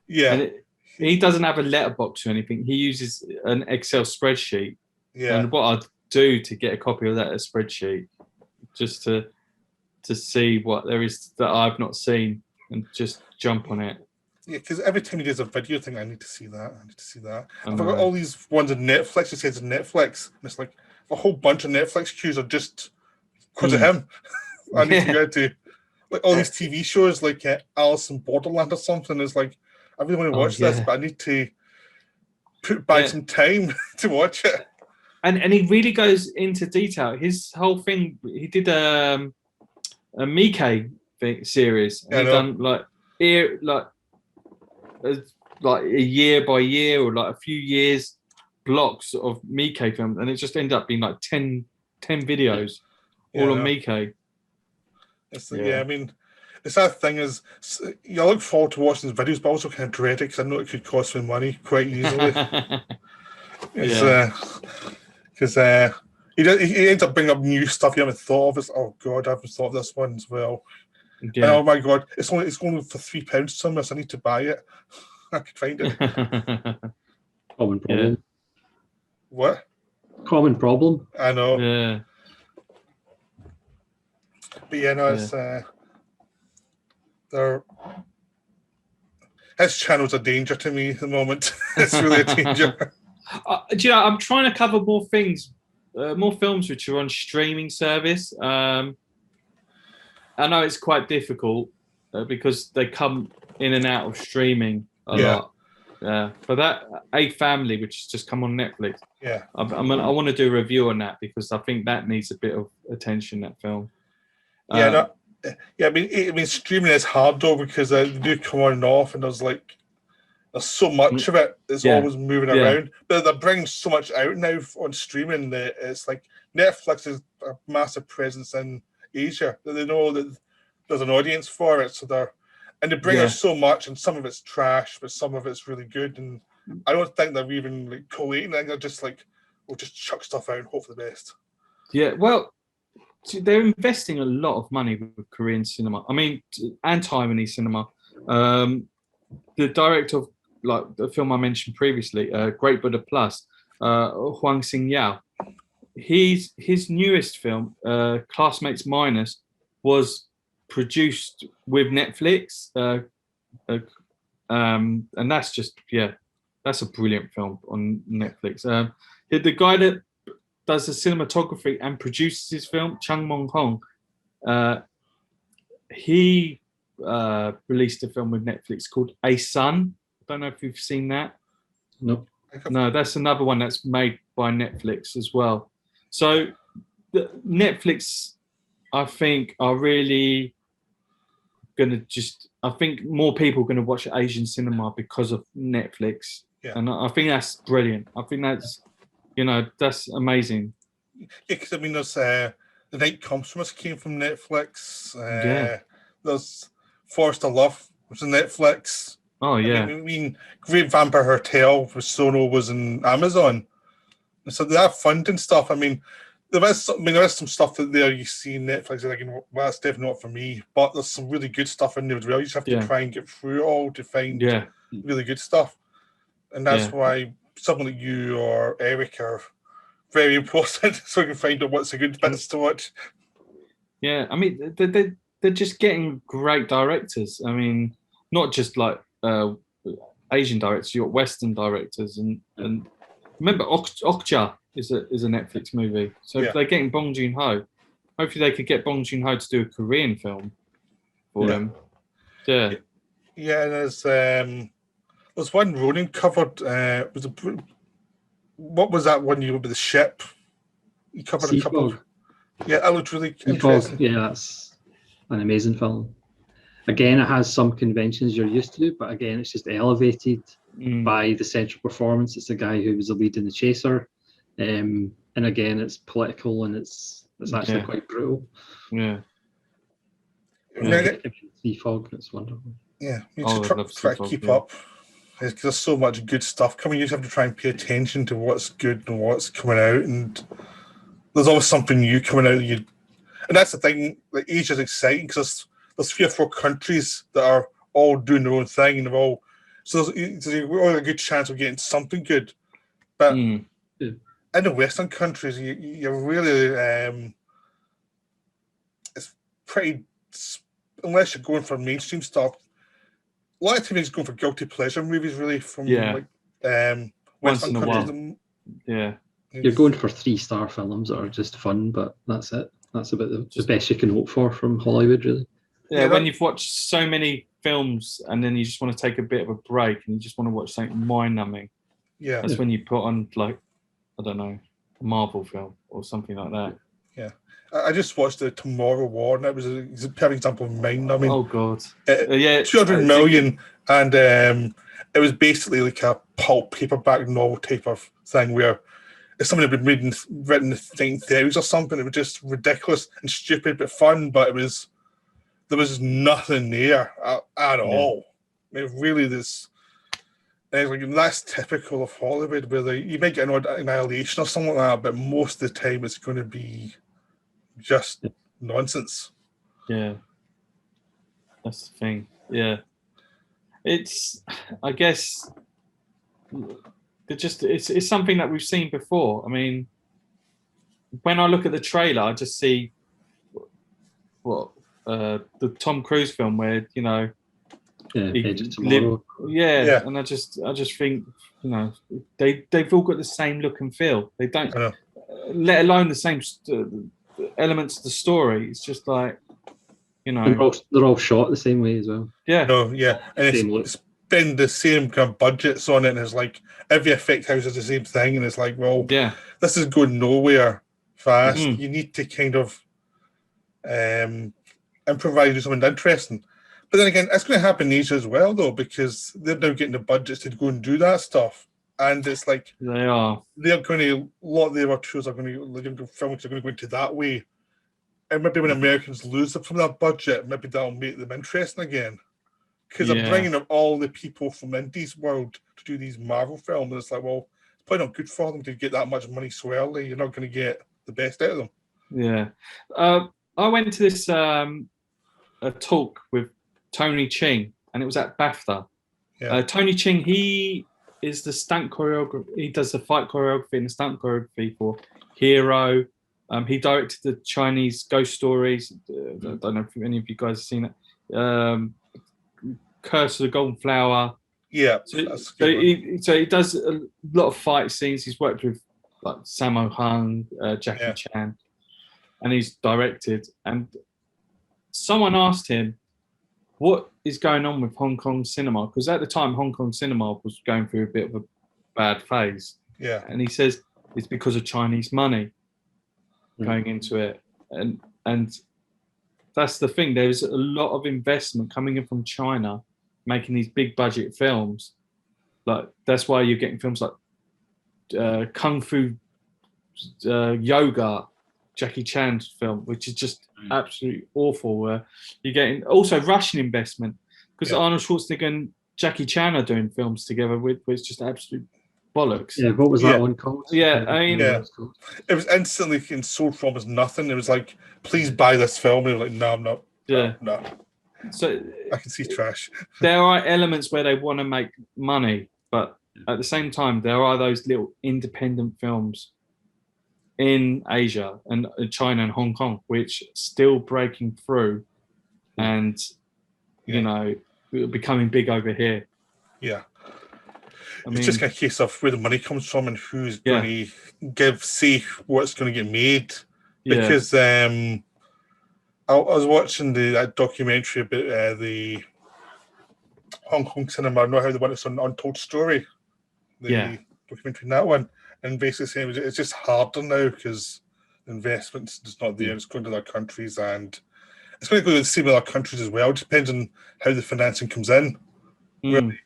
Yeah. And he doesn't have a letterbox or anything. He uses an Excel spreadsheet. Yeah. And what I'd do to get a copy of that spreadsheet, just to see what there is that I've not seen, and just jump on it. Yeah, because every time he does a video thing, I need to see that. I've got all these ones on Netflix. It says Netflix, and it's like a whole bunch of Netflix queues are just because of him. I need to go to like all these TV shows, like Alice in Borderland or something. It's like I really want to watch this, but I need to put back some time to watch it. And he really goes into detail. His whole thing, he did a Miike series. And he done like a year by year or like a few years blocks of Miike films, and it just ended up being like 10 videos all on Miike. I mean, it's that thing is, you look forward to watching his videos, but also kind of dread it because I know it could cost me money quite easily. Because he ends up bringing up new stuff you haven't thought of. It's, oh god, I haven't thought of this one as well. Yeah. And oh my god, it's only for £3 somewhere, so I need to buy it. I could find it. Common problem. Yeah. What? Common problem. I know. Yeah. But yeah, no, it's his channel's a danger to me at the moment. It's really a danger. Do you know, I'm trying to cover more things, more films which are on streaming service. I know it's quite difficult because they come in and out of streaming a lot. Yeah, but that A Family, which has just come on Netflix. Yeah, I want to do a review on that because I think that needs a bit of attention. That film. I mean, streaming is hard though because they do come on and off, and there's so much of it. It's always moving around, but they're bringing so much out now on streaming that it's like Netflix is a massive presence in Asia. They know that there's an audience for it, so they bring us so much, and some of it's trash, but some of it's really good. And I don't think they're even like collating. I think they're just like, we'll just chuck stuff out and hope for the best. Yeah, well, they're investing a lot of money with Korean cinema. I mean, and Taiwanese cinema. The director of like the film I mentioned previously, Great Buddha Plus, Hwang Sing-yao. His newest film, Classmates Minus, was produced with Netflix, and that's just that's a brilliant film on Netflix. The guy that does the cinematography and produces his film, Chung Mong Hong, he released a film with Netflix called A Sun. I don't know if you've seen that. Nope. No, that's another one that's made by Netflix as well. So the Netflix, I think, are really going to I think more people are going to watch Asian cinema because of Netflix. Yeah. And I think that's brilliant. I think that's, that's amazing. Yeah, because I mean, there's The Night Comes From Us came from Netflix. There's Forrester Love, which is Netflix. Oh, yeah. I mean, Great Vampire Hotel with Sono was in Amazon. So they have funding stuff. I mean, there is some stuff that there you see Netflix, like, well, that's definitely not for me. But there's some really good stuff in there as well. You just have to try and get through it all to find really good stuff. And that's why someone like you or Eric are very important, so we can find out what's a good bits to watch. Yeah, I mean, they're just getting great directors. I mean, not just like Asian directors, you got Western directors, and remember Okja is a Netflix movie. So if they're getting Bong Joon-ho, hopefully they could get Bong Joon-ho to do a Korean film for them. Yeah. Yeah, and there's one Ronan covered. What was that one you with the ship? You covered a couple. Yeah, that looked really interesting. Yeah, that's an amazing film. Again, it has some conventions you're used to, but again, it's just elevated by the central performance. It's the guy who was the lead in The Chaser. And again, it's political and it's actually quite brutal. Yeah. Sea Fog, it's wonderful. Yeah, you should try to keep up. Because there's so much good stuff coming. You just have to try and pay attention to what's good and what's coming out. And there's always something new coming out. And that's the thing, like Asia's exciting because there's 3 or 4 countries that are all doing their own thing. And they're all, so there's a good chance of getting something good. But in the Western countries, you're really, it's pretty, unless you're going for mainstream stuff, a lot of times going for guilty pleasure movies, really, from once in a while. You're going for 3-star films that are just fun, but that's it. That's about the best you can hope for from Hollywood, really. Yeah, when you've watched so many films and then you just want to take a bit of a break and you just want to watch something mind-numbing. Yeah, that's when you put on, like, I don't know, a Marvel film or something like that. Yeah. I just watched the Tomorrow War, and it was a perfect example of mind-numbing. Oh God! 200 million, and it was basically like a pulp paperback novel type of thing where if somebody had been written in the 1930s or something, it was just ridiculous and stupid but fun. But there was nothing there at all. I mean, really, that's typical of Hollywood, where you might get an odd Annihilation or something like that, but most of the time it's going to be just nonsense. Yeah, that's the thing. Yeah, it's, I guess, it's something that we've seen before. I mean, when I look at the trailer, I just see the Tom Cruise film where, you know, Edge of Tomorrow. And I just think, you know, they've all got the same look and feel. They don't, let alone the same elements of the story. It's just like, you know, they're all shot the same way as well. And it's been the same kind of budgets on it, and it's like every effect house is the same thing, and it's like, well, this is going nowhere fast. You need to kind of improvise, do something interesting. But then again, it's going to happen in Asia as well, though, because they're now getting the budgets to go and do that stuff. And it's like they're going to, a lot of their tours are going to, films are going to go into that way. And maybe when Americans lose them from that budget, maybe that'll make them interesting again. Because they're bringing up all the people from Indies world to do these Marvel films. And it's like, well, it's probably not good for them to get that much money so early. You're not going to get the best out of them. Yeah. I went to this a talk with Tony Ching, and it was at BAFTA. Tony Ching, he is the stunt choreographer. He does the fight choreography and the stunt choreography for Hero. He directed the Chinese Ghost Stories. I don't know if any of you guys have seen it. Curse of the Golden Flower. Yeah. So he does a lot of fight scenes. He's worked with like Sammo Hung, Jackie Chan, and he's directed. And someone asked him, what is going on with Hong Kong cinema? Because at the time, Hong Kong cinema was going through a bit of a bad phase. Yeah. And he says it's because of Chinese money going into it. And that's the thing. There's a lot of investment coming in from China, making these big budget films. Like, that's why you're getting films like Kung Fu Yoga, Jackie Chan's film, which is just absolutely awful. You're getting also Russian investment because Arnold Schwarzenegger and Jackie Chan are doing films together, which is just absolute bollocks. Yeah, what was Yeah. that one called? Yeah, I mean- Yeah. It was instantly sold from as nothing. It was like, please buy this film. And we were like, no, I'm not. Yeah. No, So I can see trash. there are elements where they want to make money, but at the same time, there are those little independent films in Asia and China and Hong Kong, which still breaking through and, you know, becoming big over here. Yeah. I mean, It's just a case of where the money comes from and who's Yeah. going to say what's going to get made. yeah, Because I was watching that documentary about the Hong Kong cinema. I know how they want it on Untold Story. The Yeah. documentary in that one. And basically saying it's just harder now because investment's just not there. It's going to other countries and it's going to go the same with other countries as well. It depends on how the financing comes in. mm,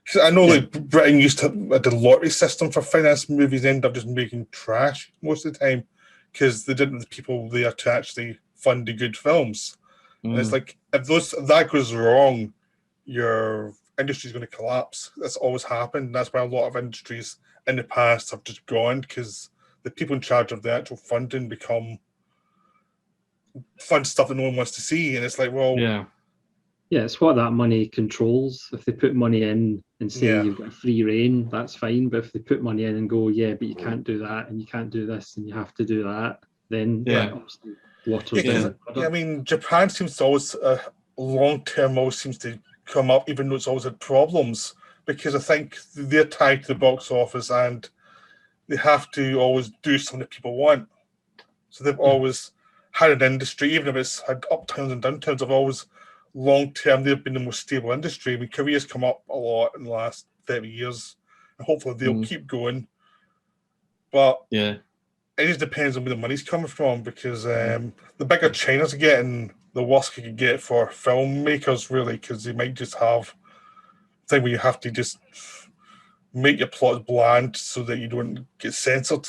Because I know like Britain used to the lottery system for finance movies end up just making trash most of the time because they didn't have the people there to actually fund the good films. And it's like if that goes wrong, your industry is going to collapse. That's always happened. That's why a lot of industries in the past have just gone because the people in charge of the actual funding fund stuff that no one wants to see. And it's like, well, yeah, it's what that money controls. If they put money in and say Yeah. you've got free reign, that's fine. But if they put money in and go, yeah, but you can't do that and you can't do this and you have to do that, then Yeah. obviously lottery Yeah. I mean, Japan seems to always long term always seems to come up, even though it's always had problems, because I think they're tied to the box office and they have to always do something that people want. So they've always had an industry, even if it's had upturns and downturns, they've always long term they've been the most stable industry. I mean, Korea's come up a lot in the last 30 years, and hopefully they'll keep going. But yeah, it just depends on where the money's coming from because the bigger China's getting, the worse it can get for filmmakers, really, because they might just have a thing where you have to just make your plot bland so that you don't get censored.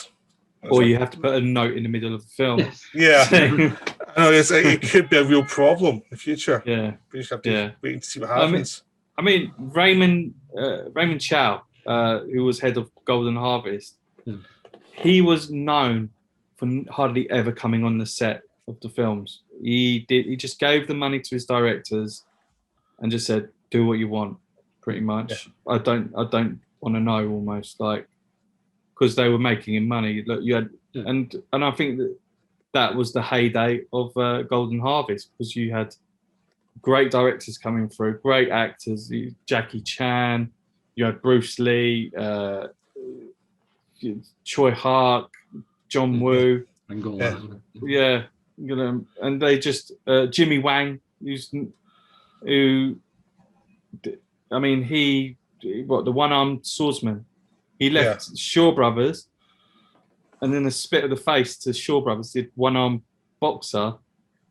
or you have to put a note in the middle of the film. Yes. Yeah, Saying- I know it could be a real problem in the future. yeah. We just have to Yeah. wait and see what I mean- happens. I mean, Raymond Chow, who was head of Golden Harvest, he was known for hardly ever coming on the set of the films. He just gave the money to his directors and just said, "Do what you want." Pretty much. I don't want to know, almost, like, because they were making him money. Look, you had, and I think that was the heyday of Golden Harvest, because you had great directors coming through, great actors, Jackie Chan, you had Bruce Lee, Choi Hark, John Woo, Angola. yeah, you know, and they just Jimmy Wang, who, I mean, the one-armed swordsman, he left Shaw Brothers, and then a spit of the face to Shaw Brothers, did One-Armed Boxer.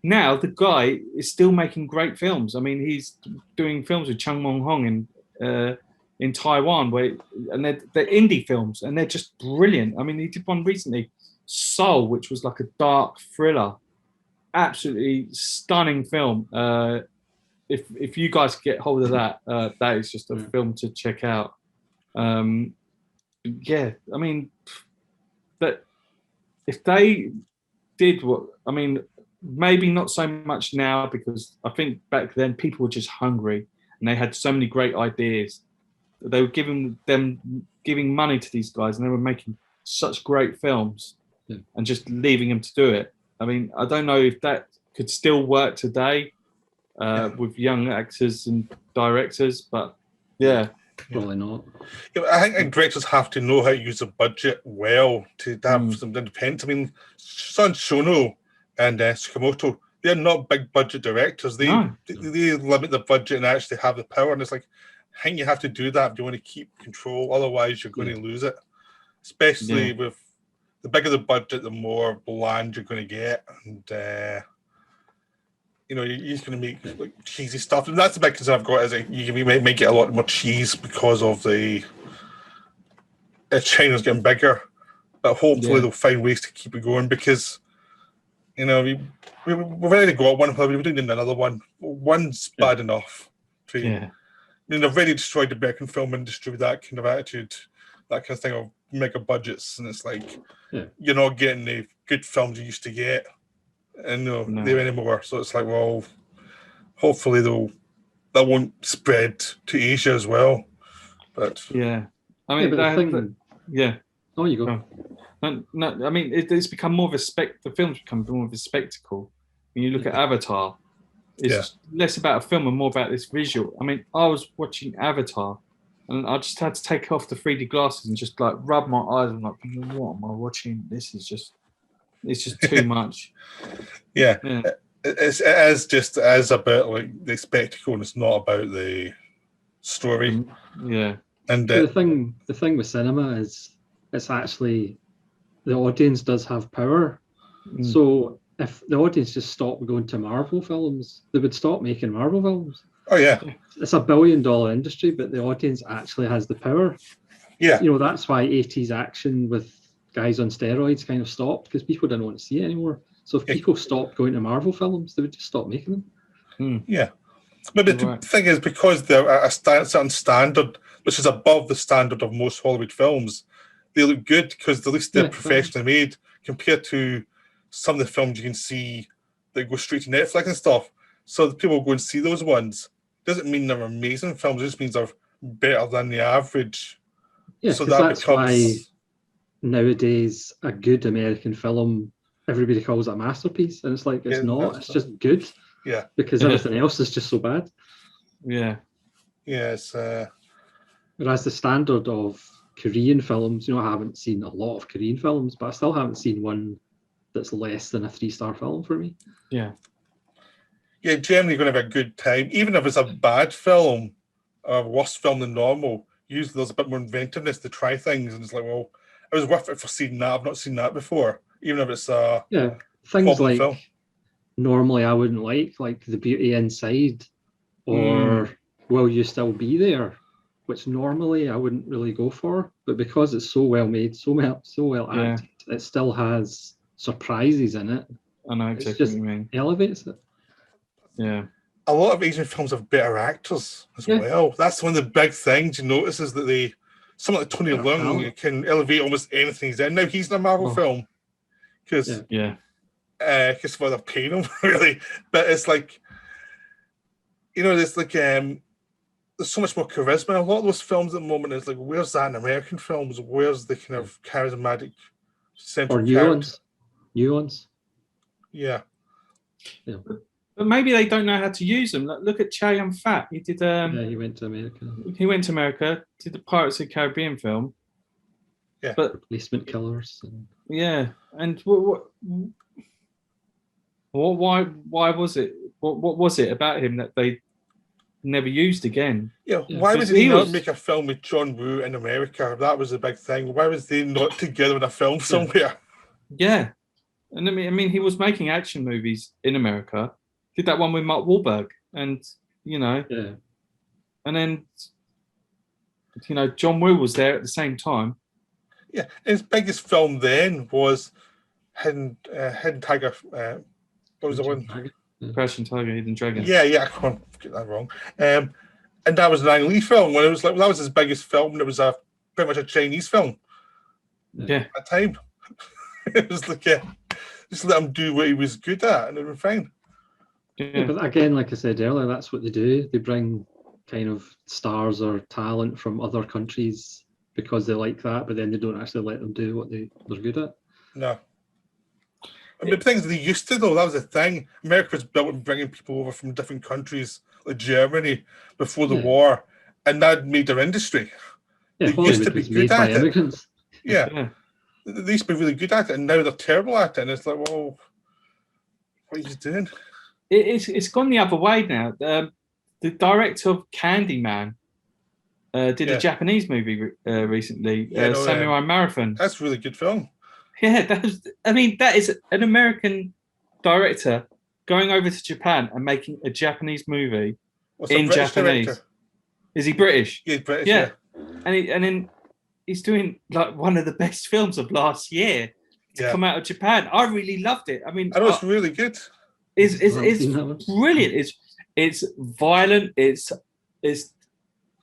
Now the guy is still making great films. I mean, he's doing films with Chung Mong Hong in Taiwan, and they're indie films, and they're just brilliant. I mean, he did one recently, Soul, which was like a dark thriller, absolutely stunning film. If you guys get hold of that, that is just a film to check out. Yeah, I mean, but if they did what, I mean, maybe not so much now, because I think back then people were just hungry and they had so many great ideas. They were giving money to these guys, and they were making such great films and just leaving them to do it. I mean, I don't know if that could still work today with young actors and directors, but yeah. Probably not. Yeah, I think directors have to know how to use the budget well to have some independence. I mean, Son Shono and Tsukamoto, they're not big budget directors. They limit the budget and actually have the power. And it's like, I think you have to do that if you want to keep control. Otherwise, you're going to lose it. Especially with the bigger the budget, the more bland you're going to get. And, you know, you're just going to make like cheesy stuff. And that's the big concern I've got, is that you might get a lot more cheese because of the China's getting bigger. But hopefully they'll find ways to keep it going, because, you know, we've already got one, but we don't need another one. One's bad enough. I mean, they've already destroyed the American film industry with that kind of attitude. that kind of thing of mega budgets, and it's like Yeah. you're not getting the good films you used to get, and No. there anymore. So it's like, well, hopefully that won't spread to Asia as well. But Yeah, I Yeah, mean, but the thing, yeah. oh, you go. Oh. No, I mean, it's become more of the film's become more of a spectacle. When you look at Avatar, it's less about a film and more about this visual. I mean, I was watching Avatar, and I just had to take off the 3D glasses and just like rub my eyes and like, what am I watching? It's just too much. yeah. Yeah. It is just as about like the spectacle, and it's not about the story. Yeah. And But the thing with cinema is it's actually the audience does have power. Mm. So if the audience just stopped going to Marvel films, they would stop making Marvel films. oh yeah, It's $1 billion industry, but the audience actually has the power. yeah, You know, that's why 80s action with guys on steroids kind of stopped, because people didn't want to see it anymore. So if Yeah. people stopped going to Marvel films, they would just stop making them. yeah. But the Right. thing is, because they're at a certain standard, which is above the standard of most Hollywood films, they look good because at least they're Yeah, professionally made compared to some of the films you can see that go straight to Netflix and stuff. So the people go and see those ones. Doesn't mean they're amazing films. It just means they're better than the average. Yeah, so because that that's becomes why nowadays a good American film, everybody calls it a masterpiece, and it's like it's Yeah, not. that's It's just good. Yeah. Because everything else is just so bad. Yeah. yes, Whereas the standard of Korean films, you know, I haven't seen a lot of Korean films, but I still haven't seen one that's less than a 3-star film for me. Yeah. yeah. Generally, you're going to have a good time, even if it's a bad film or a worse film than normal. Usually, there's a bit more inventiveness to try things, and it's like, well, it was worth it for seeing that. I've not seen that before, even if it's a Yeah, things problem like film. normally I wouldn't like The Beauty Inside or Will You Still Be There, which normally I wouldn't really go for, but because it's so well made, so well Yeah. acted, it still has surprises in it. I know It's exactly just- what you mean. Elevates it. Yeah. A lot of Asian films have better actors as Yeah. well. That's one of the big things you notice is that someone like Tony Better Leung talent. can elevate almost anything he's in. Now he's in a Marvel Oh. film because Yeah. because they're paying him really, but it's like, you know, there's like there's so much more charisma in a lot of those films at the moment. It's like, where's that in American films? Where's the kind of charismatic central Or character? nuance. Yeah, But maybe they don't know how to use them. Like, look at Chow Yun-fat. He did. Yeah, he went to America. He went to America, did the Pirates of the Caribbean film. Yeah. But Replacement killers. And yeah, and why was it? What was it about him that they never used again? yeah. Yeah, Why because would he he not was- make a film with John Woo in America? That was the big thing. Why was they not together in a film somewhere? Yeah, and I mean, he was making action movies in America. Did that one with Mark Wahlberg, and yeah, and then John Woo was there at the same time. Yeah, his biggest film then was Hidden Tiger. What was the one? Crouching Tiger, Hidden Dragon. Yeah, I can't get that wrong. And that was an Ang Lee film. When it was like, that was his biggest film, and it was pretty much a Chinese film Yeah. at the time. It was like, just let him do what he was good at, and it was fine. Yeah, but again, like I said earlier, that's what they do. They bring kind of stars or talent from other countries because they like that, but then they don't actually let them do what they're good at. No. I mean, the things they used to, though, that was the thing. America was built on bringing people over from different countries, like Germany, before the Yeah. war, and that made their industry. Yeah, They used to Hollywood be was good made by at it. immigrants. Yeah, Yeah. they used to be really good at it, and now they're terrible at it. And it's like, well, what are you doing? It's gone the other way now. The director of Candyman did Yeah. a Japanese movie recently, Yeah, no, Samurai Marathon. That's a really good film. Yeah, that is an American director going over to Japan and making a Japanese movie. What's In a British Japanese. director? Is he British? Yeah, British. Yeah. And then he's doing like one of the best films of last year to Yeah. come out of Japan. I really loved it. I mean, I know it's really good. it's I haven't seen that one. brilliant. It's violent. It's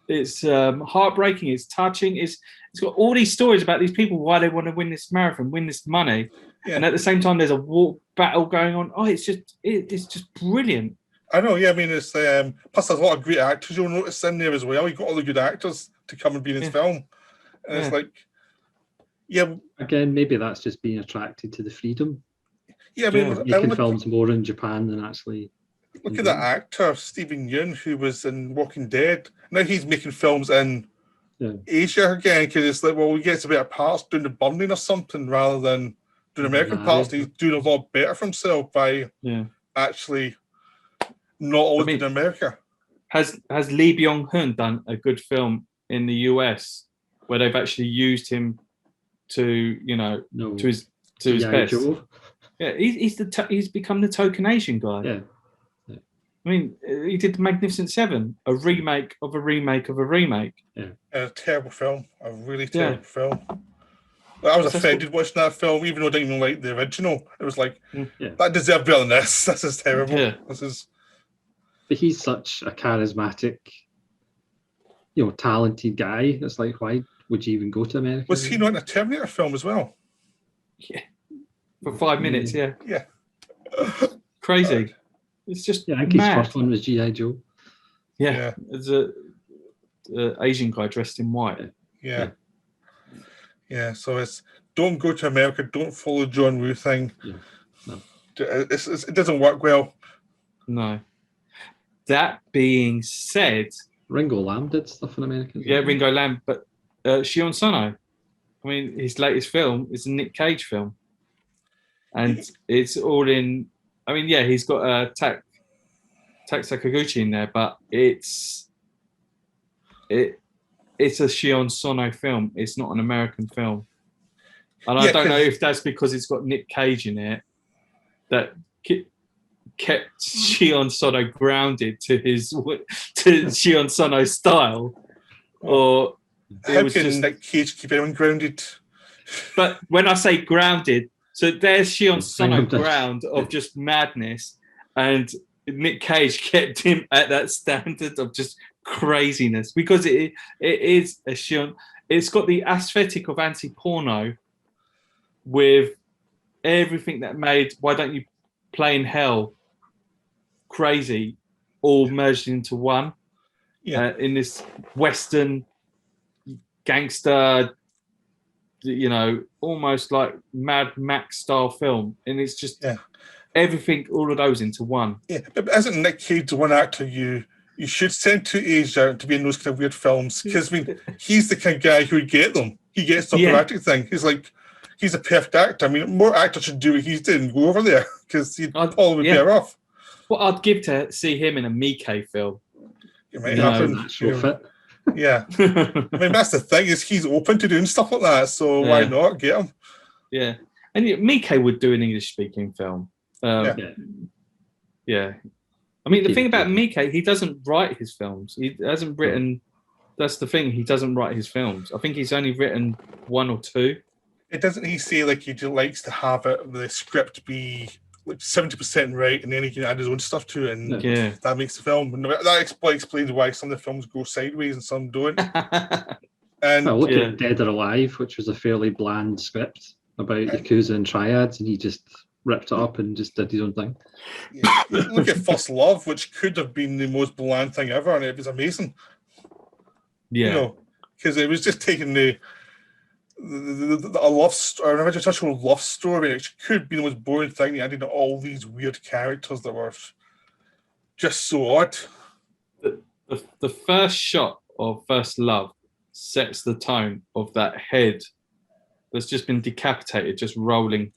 it's heartbreaking. It's touching. It's got all these stories about these people, why they want to win this marathon, win this money, and at the same time, there's a war battle going on. Oh, it's just brilliant. I know. Yeah, I mean, it's plus there's a lot of great actors you'll notice in there as well. You got all the good actors to come and be in his film, and it's like, again, maybe that's just being attracted to the freedom. Yeah, I mean, making films more in Japan than actually. Look at that actor, Steven Yeun, who was in Walking Dead. Now he's making films in Asia again, because it's like, well, he gets a better parts doing the Burning or something rather than doing American parts. He's doing a lot better for himself by actually not always in America. Has Lee Byung-hun done a good film in the US where they've actually used him to, to his best? Joe. Yeah, he's become the token Asian guy. Yeah. I mean, he did Magnificent Seven, a remake of a remake of a remake. Yeah. A terrible film, a really terrible film. I was offended watching that film, even though I didn't even like the original. It was like, that deserved better than this. This is terrible. Yeah. But he's such a charismatic, talented guy. It's like, why would you even go to America? Was he not in a Terminator film as well? Yeah. For 5 minutes, yeah. Yeah. Crazy. It's just I think his first one was G.I. Joe. Yeah. It's a Asian guy dressed in white. Yeah. So it's don't go to America, don't follow John Woo thing. Yeah. No. It doesn't work well. No. That being said, Ringo Lam did stuff in America. Yeah, Ringo Lam, but Shion Sono. I mean, his latest film is a Nick Cage film. And it's all in. I mean, he's got Tak Sakaguchi in there, but it's a Shion Sono film. It's not an American film, and I don't know if that's because it's got Nick Cage in it that kept Shion Sono grounded to Shion Sono's style, or how can Nick Cage keep anyone grounded? But when I say grounded. So there's Shion Sono ground of just madness, and Nick Cage kept him at that standard of just craziness because it is a Shion. It's got the aesthetic of anti-porno with everything that made Why Don't You Play in Hell crazy, all merged into one. Yeah, in this Western gangster. Almost like Mad Max style film, and it's just everything, all of those into one. Yeah, but isn't Nick Cage the one actor you should send to Asia to be in those kind of weird films? Because he's the kind of guy who would get them. He gets the dramatic thing. He's a perfect actor. I mean, more actors should do what he's doing. Go over there because he'd probably be better off. What I'd give to see him in a Miike film. It might happen. Fit. Yeah, I mean that's the thing is he's open to doing stuff like that, so why not get him? Yeah, and Miike would do an English-speaking film. Yeah. I mean, the thing about Miike, he doesn't write his films. He hasn't written. That's the thing. He doesn't write his films. I think he's only written 1 or 2. It doesn't. He say like he likes to have the script be like 70% right, and then he can add his own stuff to it, and that makes the film. That explains why some of the films go sideways and some don't. And look at Dead or Alive, which was a fairly bland script about Yakuza and triads, and he just ripped it up and just did his own thing. Yeah. Look at First Love, which could have been the most bland thing ever, and it was amazing. Yeah, because it was just taking a love story, an original love story. It could be the most boring thing. They added all these weird characters that were just so odd. The first shot of First Love sets the tone of that head that's just been decapitated, just rolling,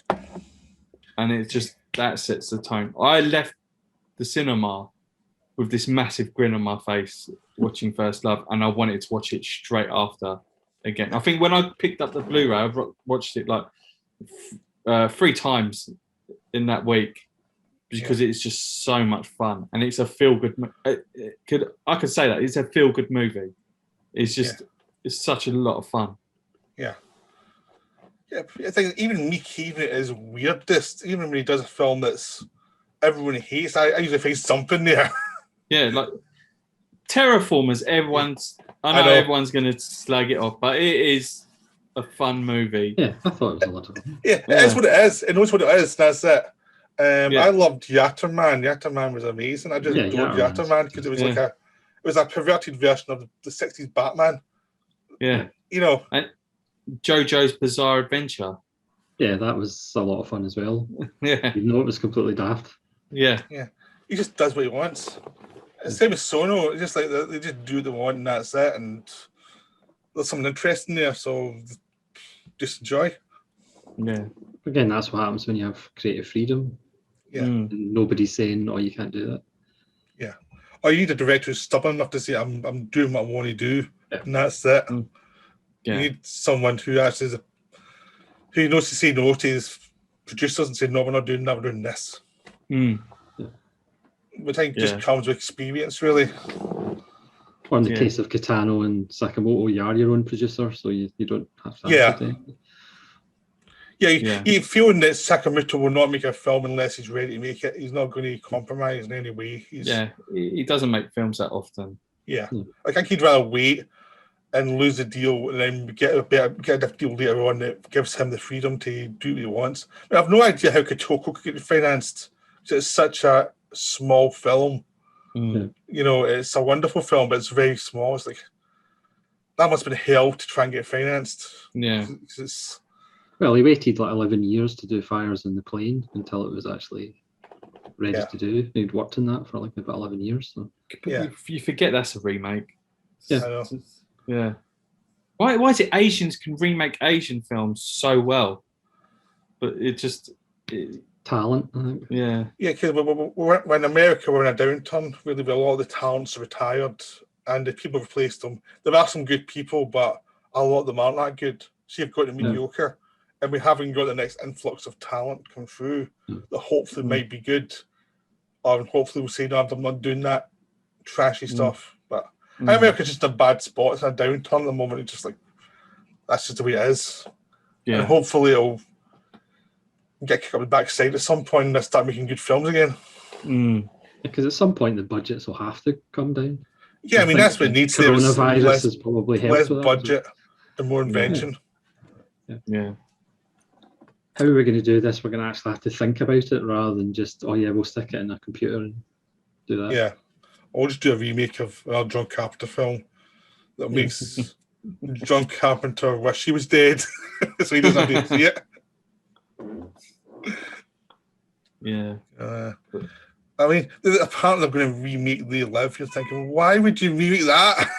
and it just that sets the tone. I left the cinema with this massive grin on my face watching First Love, and I wanted to watch it straight after. Again, I think when I picked up the Blu-ray, I've watched it like 3 times in that week because it's just so much fun, and it's a feel-good. I could say that it's a feel-good movie. It's just it's such a lot of fun. Yeah. I think even me keeping it is weirdest. Even when he does a film that's everyone hates, I usually find something there. Yeah, like Terraformers, everyone's I know everyone's going to slag it off, but it is a fun movie. Yeah, I thought it was a lot of fun. Yeah, it is what it is. It knows what it is. That's it. Yeah. I loved Yatterman. Yatterman was amazing. I just Yeah, adored Yatterman's- Yatterman because it was like it was a perverted version of the 60s Batman. Yeah. You know, JoJo's Bizarre Adventure. Yeah, that was a lot of fun as well. Yeah. Even though it was completely daft. Yeah. he just does what he wants. Same as Sono. It's just like they just do what they want and that's it. And there's something interesting there, so just enjoy. Yeah. Again, that's what happens when you have creative freedom. Yeah. Mm. And nobody's saying, "Oh, you can't do that." Or you need a director who's stubborn enough to say, I'm doing what I want to do. Yeah. And that's it. Mm. You Yeah. need someone who actually is who knows to say no to his producers and say, no, we're not doing that, we're doing this. Mm. Which I think just comes with experience, really. Or in the Yeah. case of Kitano and Sakamoto, you are your own producer, so you don't have to. Yeah. answer to anything. Yeah, you feeling that Sakamoto will not make a film unless he's ready to make it. He's not going to compromise in any way. He doesn't make films that often. Yeah. Hmm. I think he'd rather wait and lose the deal and then get a different deal later on that gives him the freedom to do what he wants. I have no idea how Kotoko could get financed. It's such a small film. Mm. You know, it's a wonderful film, but it's very small. It's like that must have been hell to try and get financed. Yeah. It's, Well, he waited like 11 years to do Fires in the Plane until it was actually ready to do. He'd worked in that for like about 11 years. So. Yeah. You forget that's a remake. Yeah. I know. Yeah. Why is it Asians can remake Asian films so well? But it just... Talent, I think. Yeah, because we're in America, we're in a downturn. Really, a lot of the talents are retired, and the people replaced them. There are some good people, but a lot of them aren't that good. So you've got the mediocre, and we haven't got the next influx of talent come through that hopefully might be good, or hopefully we'll say, no, I'm not doing that trashy stuff. But America's just a bad spot. It's a downturn at the moment. It's just like that's just the way it is. Yeah. And hopefully it'll get kicked up the backside at some point and they'll start making good films again. Mm. Because at some point the budgets will have to come down. Yeah, I mean that's what it needs. Coronavirus has probably helped less with that, budget and more invention. Yeah. How are we going to do this? We're going to actually have to think about it rather than just, oh yeah, we'll stick it in a computer and do that. Yeah, or just do a remake of another John Carpenter film that makes John Carpenter wish he was dead, so he doesn't have to see it. Yeah. I mean, apparently they're going to remake They Live. You're thinking, why would you remake that?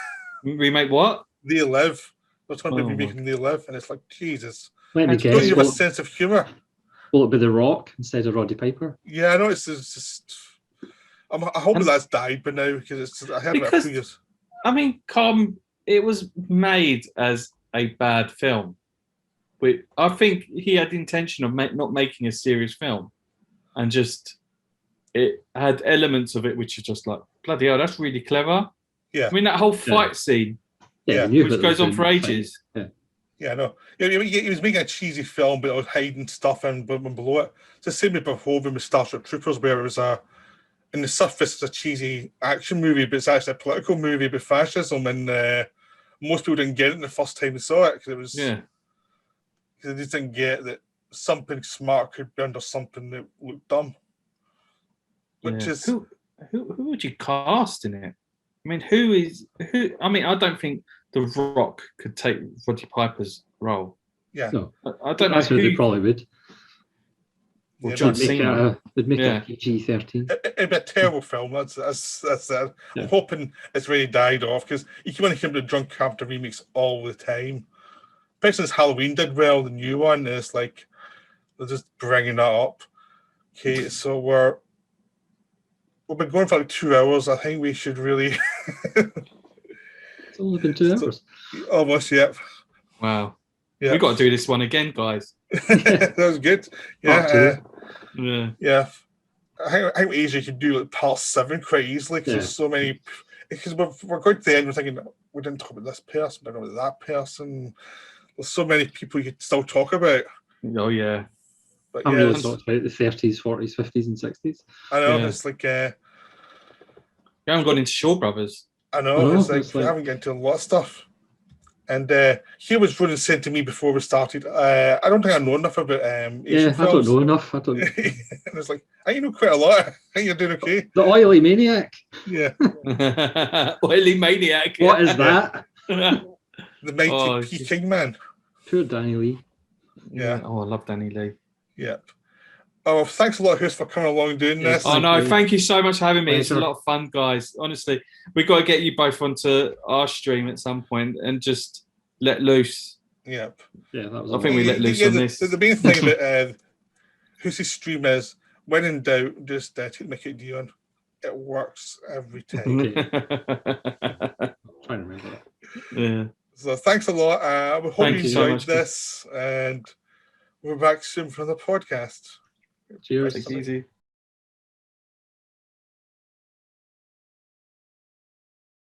Remake what? They Live. They're talking about remaking They Live, and it's like, Jesus. Let me Don't guess. you have a sense of humour? Will it be The Rock instead of Roddy Piper? Yeah, I know it's just. I hope that's died by now because it's just, I heard about 2 years. I mean, it was made as a bad film. I think he had the intention of not making a serious film, and just it had elements of it which are just like, bloody hell, that's really clever. Yeah, I mean that whole fight scene, which goes on for ages. Yeah, I know. He was making a cheesy film, but it was hiding stuff in below it. It's the same with Verhoeven with Starship Troopers, where it was in the surface, it's a cheesy action movie, but it's actually a political movie about fascism, and most people didn't get it the first time they saw it because it was because they just didn't get that something smart could be under something that looked dumb. Which is who would you cast in it? I mean, who? I mean, I don't think The Rock could take Roddy Piper's role. Yeah, no, I don't know that's who what they probably would. Well, John Cena. They'd make it PG-13. It'd be a terrible film. That's it. I'm hoping it's really died off because you keep on hearing the John Carpenter remakes all the time. Especially since Halloween did well, the new one is like they're just bringing that up. Okay, so we've been going for like 2 hours. I think we should really. It's only been 2 hours. Almost, yep. Wow. Yeah. We've got to do this one again, guys. That was good. Yeah. Yeah. I think Asia could do like part 7 quite easily because there's so many. Because we're going to the end, we're thinking we didn't talk about this person, we didn't talk about that person. There's so many people you could still talk about. Oh yeah. But I'm really talked about the 30s, 40s, 50s, and 60s. I know it's like. You haven't gone into Shaw Brothers. I know, I know, it's like it's we like- haven't got into a lot of stuff. And here was Ronan sent to me before we started. I don't think I know enough about Asian Yeah, I don't films. know enough. I don't. And it's like, I know quite a lot. I think you're doing okay. The Oily Maniac. Yeah. Oily Maniac. What is that? The Mighty Oh, Peking Man. Poor Danny Lee. Yeah. Oh, I love Danny Lee. Yep. Oh, well, thanks a lot, Hus, for coming along and doing Yeah, this. Oh no, you. thank you so much for having me. It's a Pleasure. lot of fun, guys. Honestly, we've got to get you both onto our stream at some point and just let loose. Yep. Yeah, that was. I think we let loose on this. The main thing about Hus's stream is, when in doubt, just take the Mickey D on. It works every time. Okay. Trying to remember that. Yeah. So thanks a lot. We hope Thank you you so enjoyed much. this, and we're back soon for the podcast. Cheers. Take it easy.